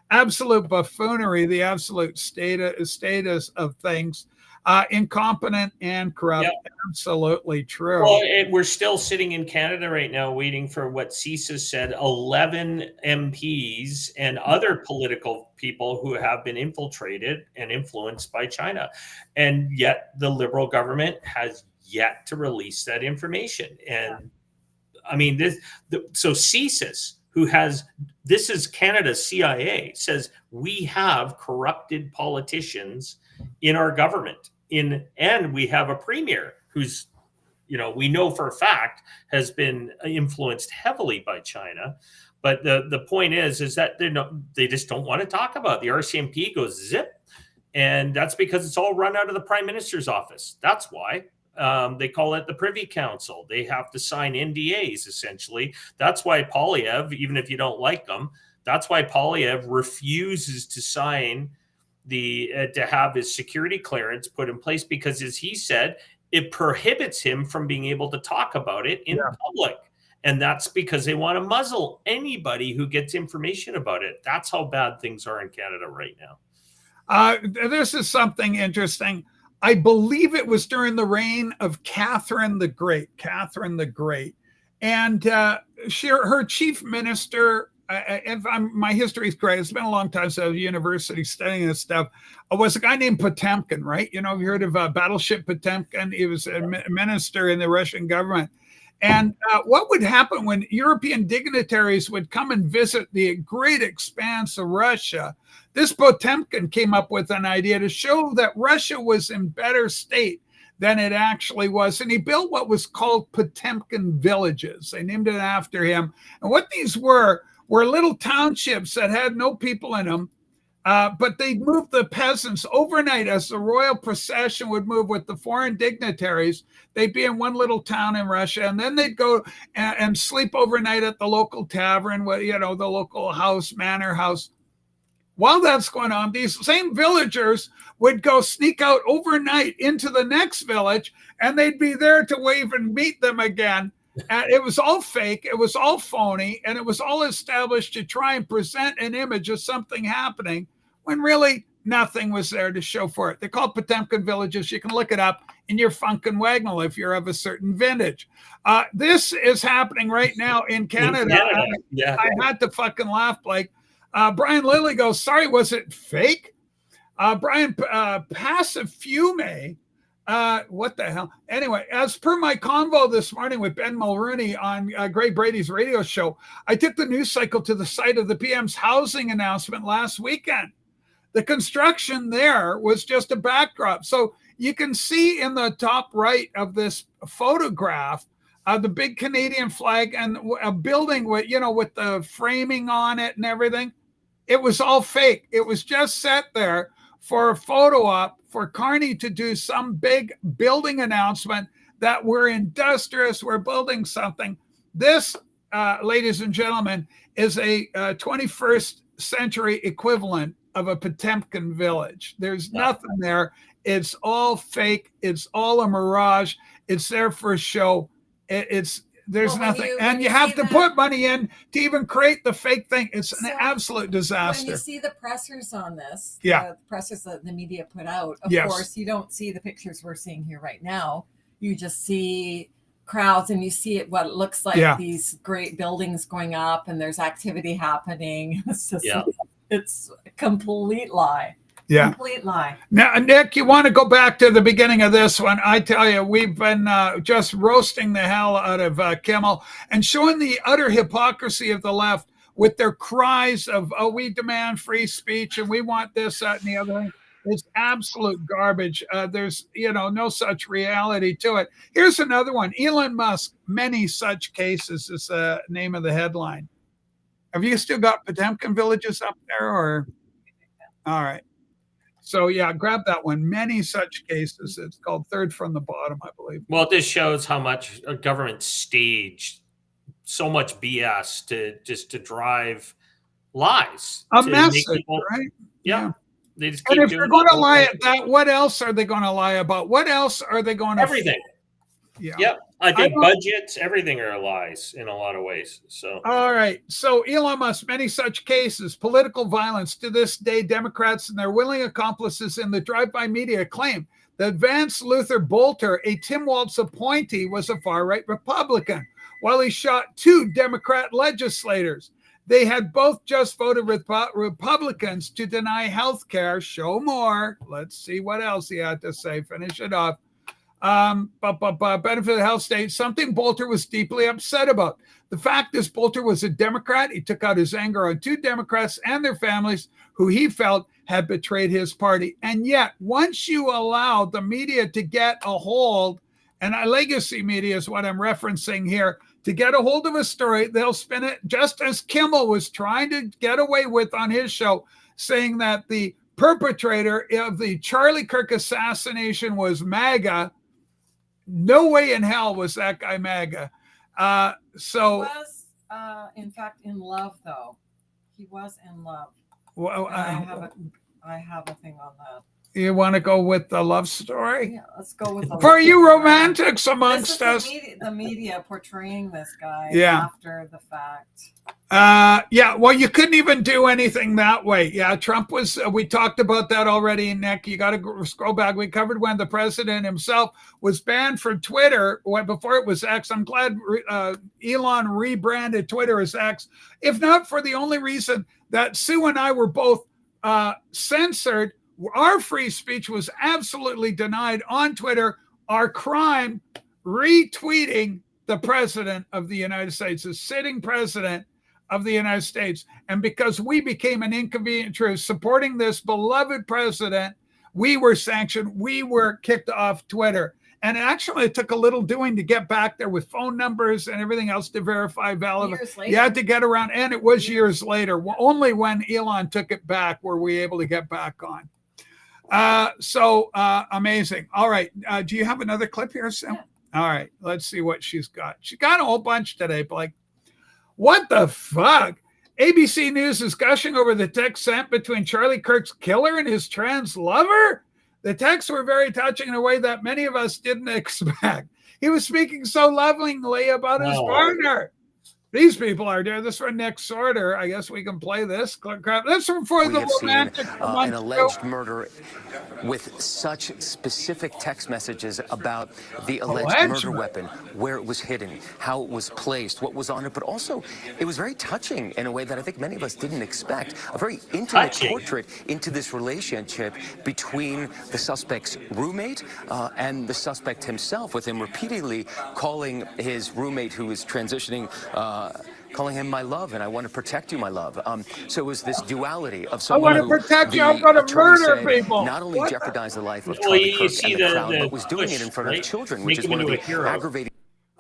Absolute buffoonery, the absolute status of things. Incompetent and corrupt. Yep. Absolutely true. Well, we're still sitting in Canada right now waiting for what CSIS said, 11 MPs and other political people who have been infiltrated and influenced by China. And yet the Liberal government has yet to release that information. And I mean, so CSIS, this is Canada's CIA, says we have corrupted politicians in our government. And we have a premier who's we know for a fact has been influenced heavily by China. But the point is that they just don't want to talk about it. The RCMP goes zip, and that's because it's all run out of the Prime Minister's office. That's why. They call it the Privy Council. They have to sign NDAs, essentially. That's why Polyev, even if you don't like them, that's why Polyev refuses to sign to have his security clearance put in place, because, as he said, it prohibits him from being able to talk about it in public. And that's because they want to muzzle anybody who gets information about it. That's how bad things are in Canada right now. This is something interesting. I believe it was during the reign of Catherine the Great. And her chief minister, if my history is correct, it's been a long time since I was at university studying this stuff, was a guy named Potemkin, right? You've heard of Battleship Potemkin? He was a minister in the Russian government. And what would happen when European dignitaries would come and visit the great expanse of Russia? This Potemkin came up with an idea to show that Russia was in better state than it actually was. And he built what was called Potemkin villages. They named it after him. And what these were little townships that had no people in them. But they moved the peasants overnight as the royal procession would move with the foreign dignitaries. They'd be in one little town in Russia, and then they'd go and sleep overnight at the local tavern, the local manor house. While that's going on, these same villagers would go sneak out overnight into the next village, and they'd be there to wave and meet them again. And it was all fake. It was all phony. And it was all established to try and present an image of something happening when really nothing was there to show for it. They're called Potemkin villages. You can look it up in your Funkin' Wagnall if you're of a certain vintage. This is happening right now in Canada. I had to fucking laugh, Blake. Brian Lilly goes, sorry, was it fake? Brian, passive fume. What the hell? Anyway, as per my convo this morning with Ben Mulrooney on Greg Brady's radio show, I took the news cycle to the site of the PM's housing announcement last weekend. The construction there was just a backdrop. So you can see in the top right of this photograph, the big Canadian flag and a building with the framing on it and everything. It was all fake. It was just set there for a photo op for Carney to do some big building announcement that we're industrious, we're building something. This, ladies and gentlemen, is a 21st century equivalent of a Potemkin village. There's nothing there. It's all fake. It's all a mirage. It's there for a show. There's nothing. And you have to put money in to even create the fake thing. It's an absolute disaster. When you see the pressers on this, the pressers that the media put out, of Yes. course, you don't see the pictures we're seeing here right now. You just see crowds and you see what it looks like these great buildings going up and there's activity happening. It's just, it's a complete lie. Yeah. Complete lie. Now, Nick, you want to go back to the beginning of this one? I tell you, we've been just roasting the hell out of Kimmel and showing the utter hypocrisy of the left with their cries of, oh, we demand free speech and we want this, that, and the other thing. It's absolute garbage. There's, no such reality to it. Here's another one. Elon Musk, many such cases is the name of the headline. Have you still got Potemkin villages up there or? All right. So, grab that one. Many such cases. It's called Third from the Bottom, I believe. Well, this shows how much a government staged so much BS to drive lies. A message, right? Yeah. They just keep and if doing they're going to lie at that, what else are they going to lie about? What else are they going to? Everything. Yeah. Yep. I think budgets, everything are lies in a lot of ways. So. All right. So Elon Musk, many such cases, political violence. To this day, Democrats and their willing accomplices in the drive-by media claim that Vance Luther Bolter, a Tim Walz appointee, was a far-right Republican, while he shot 2 Democrat legislators. They had both just voted with Republicans to deny health care. Show more. Let's see what else he had to say. Finish it off. Benefit of the health state, something Bolter was deeply upset about. The fact is, Bolter was a Democrat. He took out his anger on 2 Democrats and their families who he felt had betrayed his party. And yet, once you allow the media to get a hold And legacy media is what I'm referencing here. To get a hold of a story, they'll spin it just as Kimmel was trying to get away with on his show, saying that the perpetrator of the Charlie Kirk assassination was MAGA. No way in hell was that guy MAGA. So he was, in fact, in love, though. He was in love. Well, I have a thing on that. You want to go with the love story? Yeah, let's go with the For you romantics amongst us. The media portraying this guy after the fact. Yeah, well, you couldn't even do anything that way. Yeah, Trump was, we talked about that already, Nick. You got to scroll back. We covered when the president himself was banned from Twitter before it was X. I'm glad Elon rebranded Twitter as X, if not for the only reason that Sue and I were both censored. Our free speech was absolutely denied on Twitter. Our crime, retweeting the president of the United States, the sitting president of the United States. And because we became an inconvenient truth supporting this beloved president, we were sanctioned. We were kicked off Twitter. And actually, it took a little doing to get back there with phone numbers and everything else to verify valid. You had to get around, and it was years later. Only when Elon took it back were we able to get back on. So amazing. All right. Do you have another clip here, Sam? Yeah. All right. Let's see what she's got. She got a whole bunch today, Blake. What the fuck? ABC News is gushing over the text sent between Charlie Kirk's killer and his trans lover. The texts were very touching in a way that many of us didn't expect. He was speaking so lovingly about his partner. These people are doing this for Nick Sorter. I guess we can play this. This is for the romantic. An alleged murder with such specific text messages about the alleged murder weapon, where it was hidden, how it was placed, what was on it, but also it was very touching in a way that I think many of us didn't expect. A very intimate portrait into this relationship between the suspect's roommate and the suspect himself, with him repeatedly calling his roommate, who is transitioning, calling him my love, and I want to protect you, my love. So it was this duality of someone who protect you. I'm going to murder people. Not only jeopardized the life of Charlie Kirk and the crowd, but was doing it in front of children, which is one of the aggravating.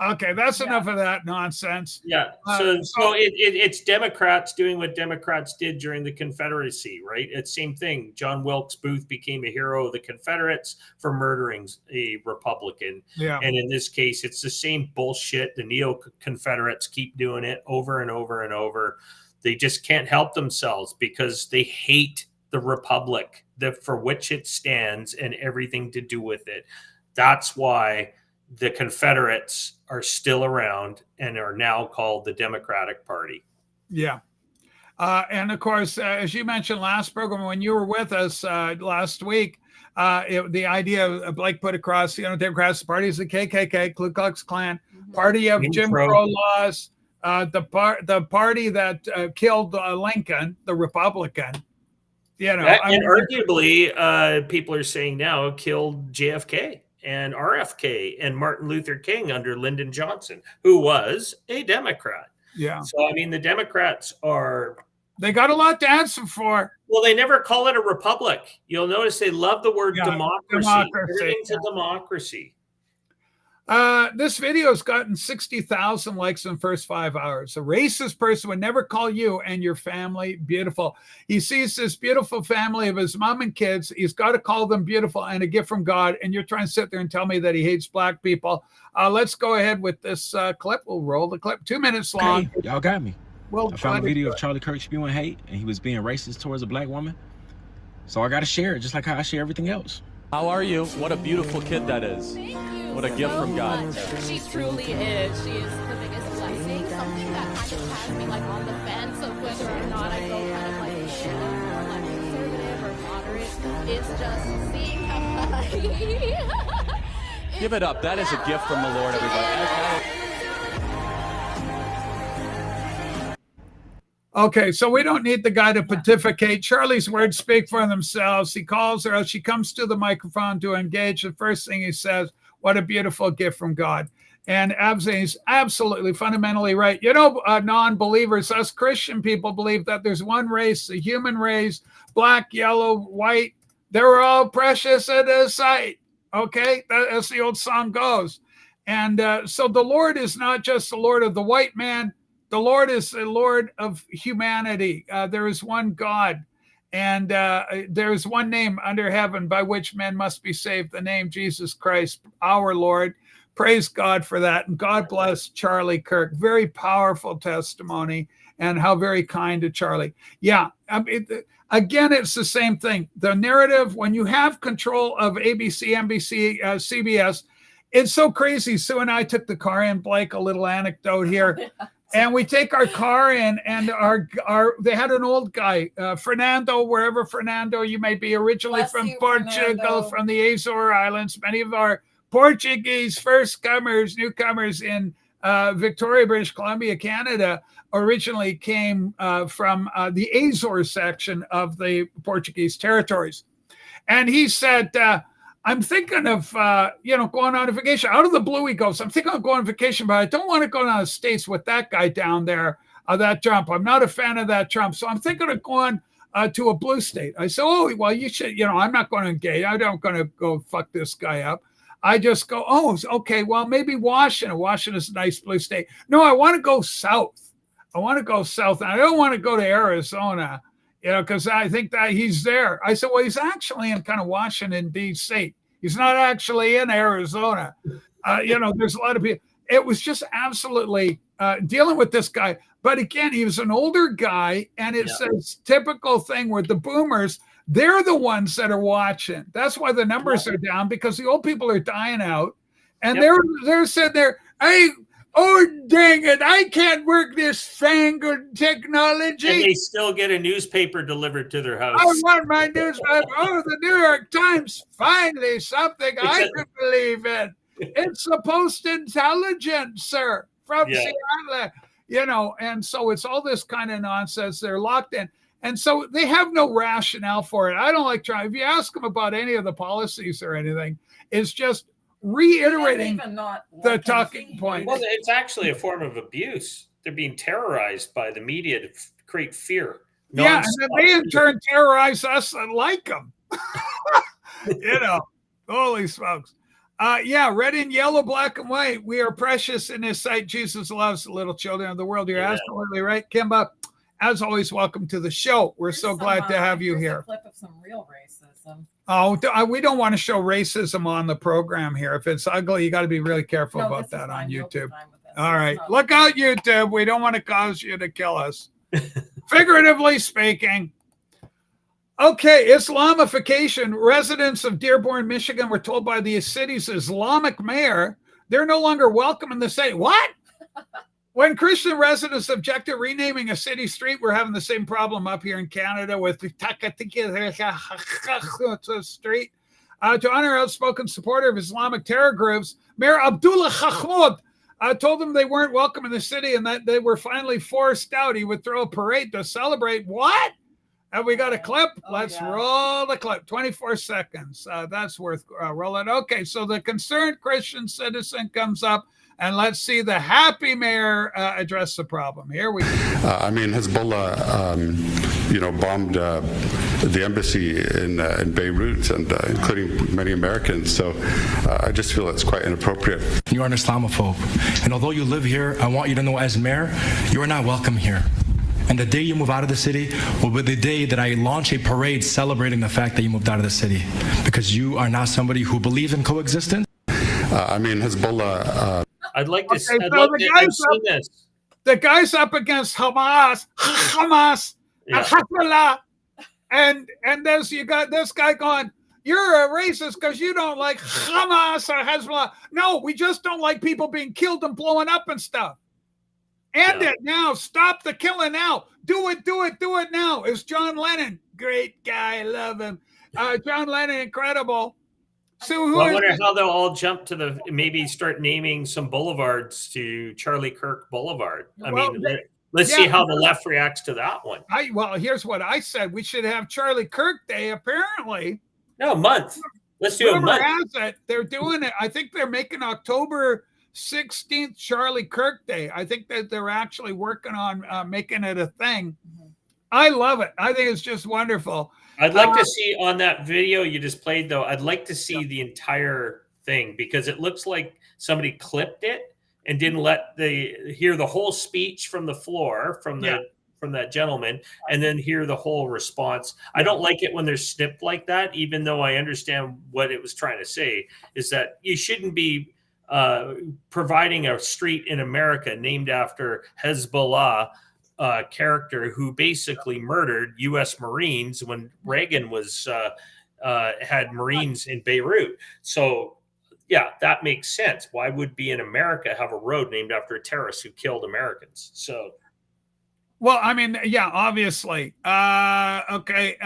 Okay, that's enough of that nonsense. Yeah. So it's Democrats doing what Democrats did during the Confederacy, right? It's same thing. John Wilkes Booth became a hero of the Confederates for murdering a Republican. Yeah. And in this case, it's the same bullshit. The neo-Confederates keep doing it over and over and over. They just can't help themselves because they hate the Republic for which it stands and everything to do with it. That's why the Confederates are still around and are now called the Democratic Party. Yeah. And of course, as you mentioned last program, when you were with us last week, the idea of Blake put across, Democrats Party is the KKK, Ku Klux Klan, party of Jim Crow laws, the party that killed Lincoln, the Republican. And arguably, people are saying now killed JFK. And RFK and Martin Luther King under Lyndon Johnson, who was a Democrat. Yeah. So, I mean, the Democrats they got a lot to answer for. Well, they never call it a republic. You'll notice they love the word democracy. Everything's a democracy. This video has gotten 60,000 likes in the first 5 hours. A racist person would never call you and your family beautiful. He sees this beautiful family of his mom and kids. He's got to call them beautiful and a gift from God. And you're trying to sit there and tell me that he hates black people. Let's go ahead with this clip. We'll roll the clip. 2 minutes long. Hey, y'all got me. I found a video of Charlie Kirk spewing hate, and he was being racist towards a black woman. So I got to share it, just like how I share everything else. How are you? What a beautiful kid that is. What a gift from God. She truly is. She is the biggest blessing. Something that kind of has me like on the fence of whether or not I go kind of like conservative or moderate is just seeing how Give it up. That is a gift from the Lord, everybody. Okay, so we don't need the guy to pontificate. Charlie's words speak for themselves. He calls her out. She comes to the microphone to engage. The first thing he says, what a beautiful gift from God. And Abzai's absolutely fundamentally right. Non-believers, us Christian people believe that there's one race, the human race, black, yellow, white. They're all precious in His sight. Okay, as the old song goes. And so the Lord is not just the Lord of the white man. The Lord is the Lord of humanity. There is one God, and there is one name under heaven by which men must be saved, the name Jesus Christ, our Lord. Praise God for that. And God bless Charlie Kirk. Very powerful testimony, and how very kind to Charlie. Yeah. Again, it's the same thing. The narrative, when you have control of ABC, NBC, CBS, it's so crazy. Sue and I took the car in, Blake, a little anecdote here. And we take our car in, and they had an old guy, Fernando, wherever Fernando you may be, originally Bless from you, Portugal, Fernando. from the Azore Islands. Many of our Portuguese newcomers in Victoria, British Columbia, Canada, originally came from the Azore section of the Portuguese territories. And he said, I'm thinking of, going on a vacation. Out of the blue, he goes, I'm thinking of going on vacation, but I don't want to go down to the States with that guy down there, that Trump. I'm not a fan of that Trump. So I'm thinking of going to a blue state. I said, oh, well, you should, I'm not going to engage. I'm not going to go fuck this guy up. I just go, oh, okay, well, maybe Washington. Washington is a nice blue state. No, I want to go south. And I don't want to go to Arizona, because I think that he's there. I said, well, he's actually in kind of Washington, D.C. He's not actually in Arizona. There's a lot of people. It was just absolutely dealing with this guy. But again, he was an older guy, and it's this typical thing where the boomers, they're the ones that are watching. That's why the numbers are down, because the old people are dying out, and they're sitting there, hey, oh, dang it, I can't work this fangled technology. And they still get a newspaper delivered to their house. I want my newspaper. Oh, the New York Times, finally something I can believe in. It's the Post-Intelligence, sir, from Seattle. And so it's all this kind of nonsense. They're locked in. And so they have no rationale for it. I don't like trying. If you ask them about any of the policies or anything, it's just reiterating the talking point. Well, it's actually a form of abuse. They're being terrorized by the media to create fear. Yeah, and then they in turn terrorize us and like them. Holy smokes. Red and yellow, black and white. We are precious in his sight. Jesus loves the little children of the world. You're absolutely right, Kimba. As always, welcome to the show. We're so glad to have you here. A clip of some real racism. Oh, we don't want to show racism on the program here. If it's ugly, you got to be really careful about that on YouTube. All right. Look out, YouTube. We don't want to cause you to kill us. Figuratively speaking. Okay, Islamification. Residents of Dearborn, Michigan were told by the city's Islamic mayor they're no longer welcome in the city. What? When Christian residents object to renaming a city street, we're having the same problem up here in Canada with the street. To honor outspoken supporter of Islamic terror groups, Mayor Abdullah Khahmoud told them they weren't welcome in the city and that they were finally forced out. He would throw a parade to celebrate. What? Have we got a clip? Let's roll the clip. 24 seconds. That's worth rolling. Okay, so the concerned Christian citizen comes up, and let's see the happy mayor address the problem. Here we go. Hezbollah, bombed the embassy in Beirut, and including many Americans. So I just feel it's quite inappropriate. You are an Islamophobe, and although you live here, I want you to know, as mayor, you are not welcome here. And the day you move out of the city will be the day that I launch a parade celebrating the fact that you moved out of the city, because you are not somebody who believes in coexistence. Hezbollah. I'd like to see this. The guy's up against Hamas, Hezbollah, and there's you got this guy going, you're a racist because you don't like Hamas or Hezbollah. No, we just don't like people being killed and blowing up and stuff. End it now. Stop the killing now. Do it now. It's John Lennon. Great guy. Love him. John Lennon, incredible. So I wonder how they'll all jump to maybe start naming some boulevards to Charlie Kirk Boulevard. Let's see how the left reacts to that one. Here's what I said. We should have Charlie Kirk Day, apparently. No, a month. Let's do a month. Has it. They're doing it. I think they're making October 16th Charlie Kirk Day. I think that they're actually working on making it a thing. I love it. I think it's just wonderful. I'd like to see on that video you just played, though, I'd like to see the entire thing, because it looks like somebody clipped it and didn't let hear the whole speech from the floor from that gentleman, and then hear the whole response. I don't like it when they're snipped like that, even though I understand what it was trying to say, is that you shouldn't be providing a street in America named after Hezbollah character who basically murdered U.S. Marines when Reagan was had Marines in Beirut. So yeah, that makes sense. Why would be in America have a road named after a terrorist who killed Americans? So, well, I mean, yeah, obviously. Okay.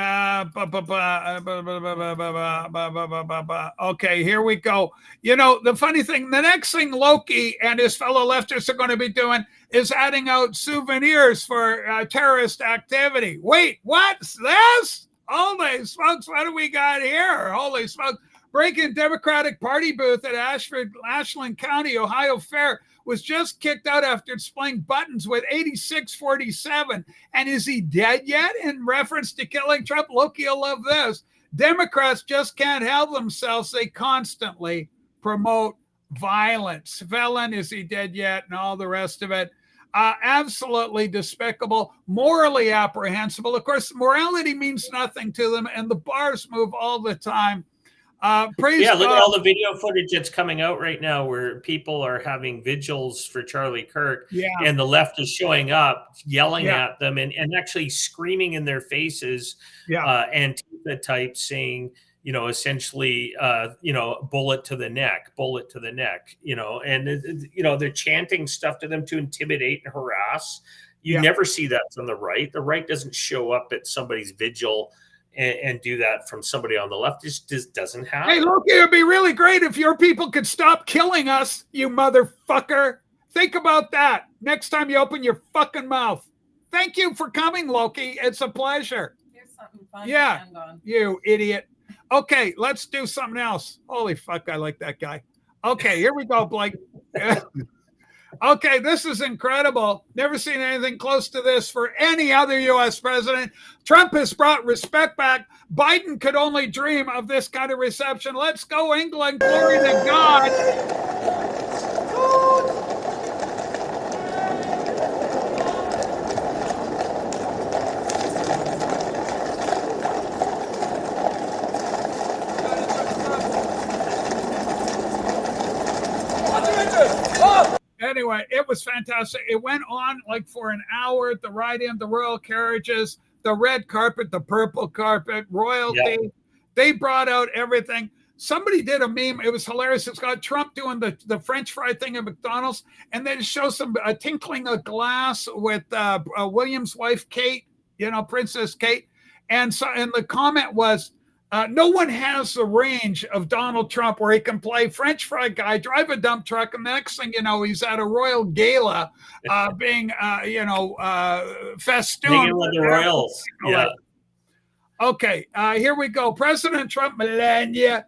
Okay, here we go. You know, the funny thing, the next thing Loki and his fellow leftists are going to be doing is adding out souvenirs for terrorist activity. Wait, what's this? Holy smokes, what do we got here? Holy smokes. Breaking Democratic Party booth at Ashland County, Ohio Fair was just kicked out after displaying buttons with 8647. And is he dead yet? In reference to killing Trump, Loki will love this. Democrats just can't help themselves. They constantly promote violence. Felon, is he dead yet? And all the rest of it. Absolutely despicable, morally apprehensible. Of course, morality means nothing to them, and the bars move all the time. Praise look God. at all the video footage that's coming out right now where people are having vigils for Charlie Kirk, and the left is showing up, yelling at them, and actually screaming in their faces, Antifa types saying, you know, essentially, you know, bullet to the neck, you know, and, you know, they're chanting stuff to them to intimidate and harass. You never see that from the right. The right doesn't show up at somebody's vigil and do that from somebody on the left. Just doesn't happen. Hey, Loki, it'd be really great if your people could stop killing us, you motherfucker. Think about that next time you open your fucking mouth. Thank you for coming, Loki. It's a pleasure. Here's something fun Yeah, to end on. you idiot. Okay, let's do something else. Holy fuck, I like that guy. Okay, here we go, Blake. Okay, this is incredible. Never seen anything close to this for any other U.S. president. Trump has brought respect back. Biden could only dream of this kind of reception. Let's go, England. Glory to God. Anyway, it was fantastic. It went on like for an hour at the ride-in, the royal carriages, the red carpet, the purple carpet, royalty. Yeah. They brought out everything. Somebody did a meme. It was hilarious. It's got Trump doing the French fry thing at McDonald's, and then it shows some tinkling a glass with William's wife, Kate, you know, Princess Kate. And the comment was, no one has the range of Donald Trump where he can play French fry guy, drive a dump truck, and the next thing you know, he's at a royal gala being, festooned. With the royals. Yeah. Okay, here we go. President Trump, Melania,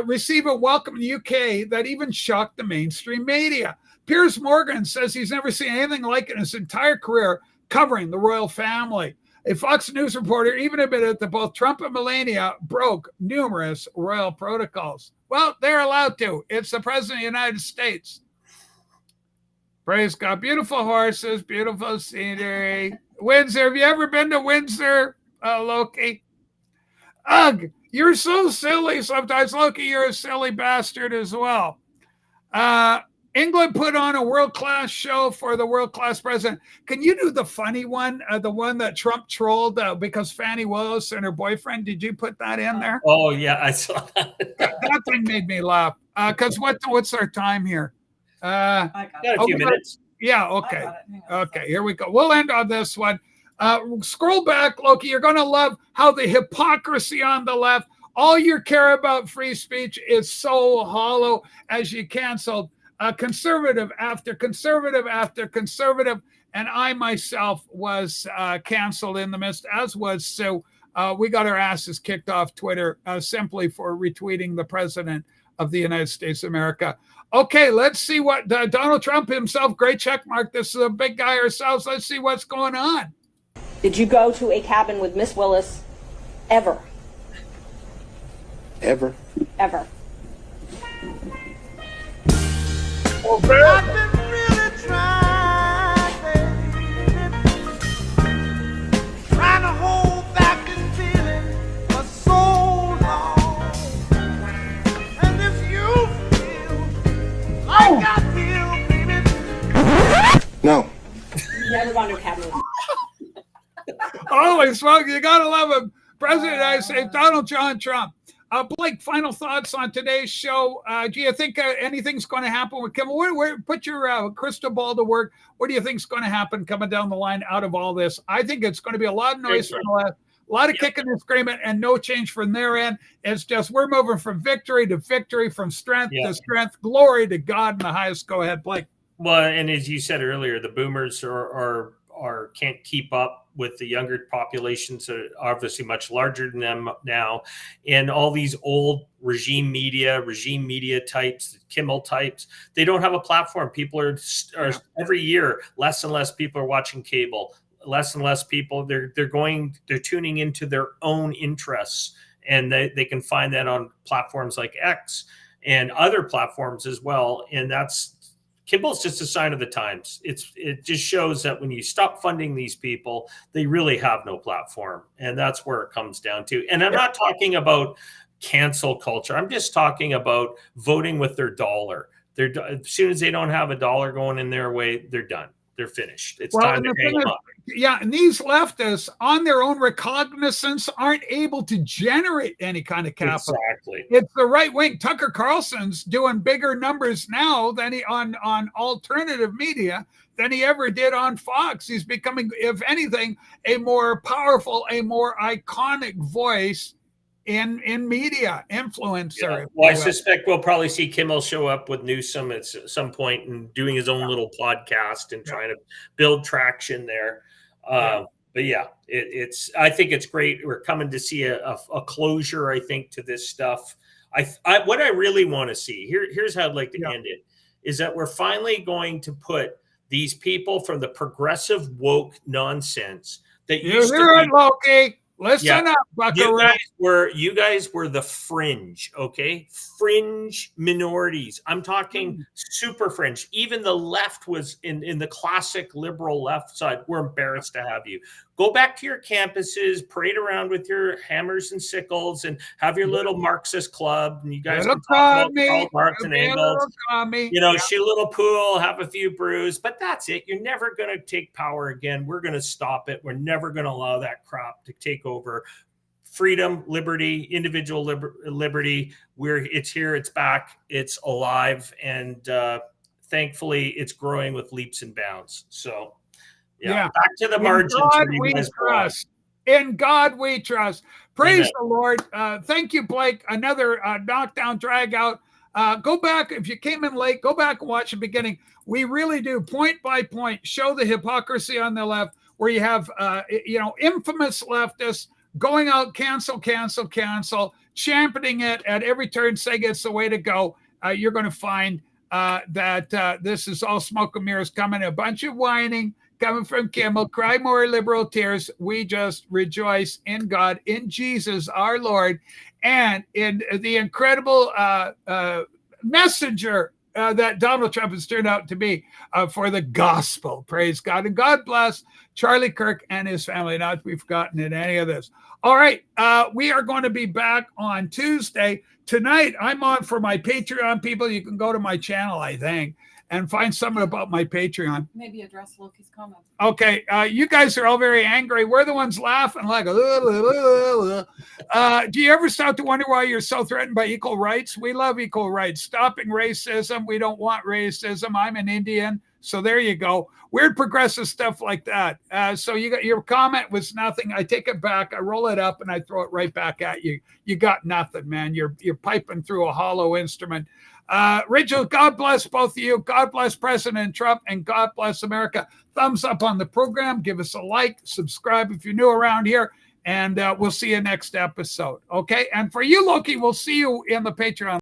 receive a welcome in the UK that even shocked the mainstream media. Piers Morgan says he's never seen anything like it in his entire career covering the royal family. A Fox News reporter even admitted that both Trump and Melania broke numerous royal protocols. Well, they're allowed to. It's the president of the United States. Praise God. Beautiful horses, beautiful scenery. Windsor. Have you ever been to Windsor, Loki? Ugh, you're so silly sometimes. Loki, you're a silly bastard as well. England put on a world-class show for the world-class president. Can you do the funny one, the one that Trump trolled because Fannie Willis and her boyfriend? Did you put that in there? Oh, yeah, I saw that. That thing made me laugh. Because what's our time here? Got a few minutes. Yeah, okay. Okay, here we go. We'll end on this one. Scroll back, Loki. You're going to love how the hypocrisy on the left, all you care about free speech is so hollow as you canceled conservative after conservative after conservative, and I myself was canceled in the midst, as was Sue. We got our asses kicked off Twitter simply for retweeting the president of the United States of America. Okay, let's see what Donald Trump himself, great check mark. This is a big guy ourselves. Let's see what's going on. Did you go to a cabin with Miss Willis ever? Ever? Ever. Trying to hold back this feeling for so long, and this you feel like I feel, baby. No. Never gone to a cabin. Holy smoke, you gotta love him. President of the United States, Donald John Trump. Blake, final thoughts on today's show. Do you think anything's going to happen with Kimmel? Put your crystal ball to work. What do you think is going to happen coming down the line out of all this? I think it's going to be a lot of noise from the left, a lot of kicking and screaming, and no change from their end. It's just we're moving from victory to victory, from strength to strength. Glory to God in the highest. Go ahead, Blake. Well, and as you said earlier, the boomers are can't keep up with the younger populations that are obviously much larger than them now. And all these old regime media types, Kimmel types, they don't have a platform. People are every year, less and less people are watching cable, less and less people. They're tuning into their own interests, and they can find that on platforms like X and other platforms as well. And Kimball's just a sign of the times. It just shows that when you stop funding these people, they really have no platform. And that's where it comes down to. And I'm not talking about cancel culture. I'm just talking about voting with their dollar. As soon as they don't have a dollar going in their way, they're done. They're finished. It's time to hang them up. Yeah, and these leftists, on their own recognizance, aren't able to generate any kind of capital. Exactly. It's the right wing. Tucker Carlson's doing bigger numbers now than he on alternative media than he ever did on Fox. He's becoming, if anything, a more powerful, a more iconic voice in media, influencer. Yeah. Well, I suspect we'll probably see Kimmel show up with Newsom at some point and doing his own little podcast and trying to build traction there. But yeah, I think it's great. We're coming to see a closure, I think, to this stuff. What I really want to see here's how I'd like to end it, is that we're finally going to put these people from the progressive woke nonsense that used to be, Loki. Listen up, you guys were the fringe, okay? Fringe minorities. I'm talking super fringe. Even the left was in the classic liberal left side. We're embarrassed to have you. Go back to your campuses, parade around with your hammers and sickles, and have your little Marxist club. And you guys can talk about Karl Marx and Engels. Shoot a little pool, have a few brews, but that's it. You're never going to take power again. We're going to stop it. We're never going to allow that crap to take over. Freedom, liberty, individual liberty. It's here, it's back, it's alive, and thankfully, it's growing with leaps and bounds. So. Yeah, back to the margins. In God we trust. Praise the Lord. Thank you, Blake. Another knockdown, drag out. Go back. If you came in late, go back and watch the beginning. We really do, point by point, show the hypocrisy on the left, where you have, infamous leftists going out, cancel, championing it at every turn, saying it's the way to go. You're going to find that this is all smoke and mirrors coming, a bunch of whining, coming from Kimmel, cry more liberal tears. We just rejoice in God, in Jesus, our Lord, and in the incredible messenger that Donald Trump has turned out to be for the gospel. Praise God. And God bless Charlie Kirk and his family, not to be forgotten in any of this. All right. We are going to be back on Tuesday. Tonight, I'm on for my Patreon people. You can go to my channel, I think, and find something about my Patreon. Maybe address Loki's comments. Okay, you guys are all very angry. We're the ones laughing like, do you ever stop to wonder why you're so threatened by equal rights? We love equal rights. Stopping racism. We don't want racism. I'm an Indian. So there you go. Weird progressive stuff like that. So you got your comment was nothing. I take it back. I roll it up and I throw it right back at you. You got nothing, man. You're piping through a hollow instrument. Rachel, God bless both of you. God bless President Trump, and God bless America. Thumbs up on the program. Give us a like. Subscribe if you're new around here. And we'll see you next episode. Okay. And for you, Loki, we'll see you in the Patreon.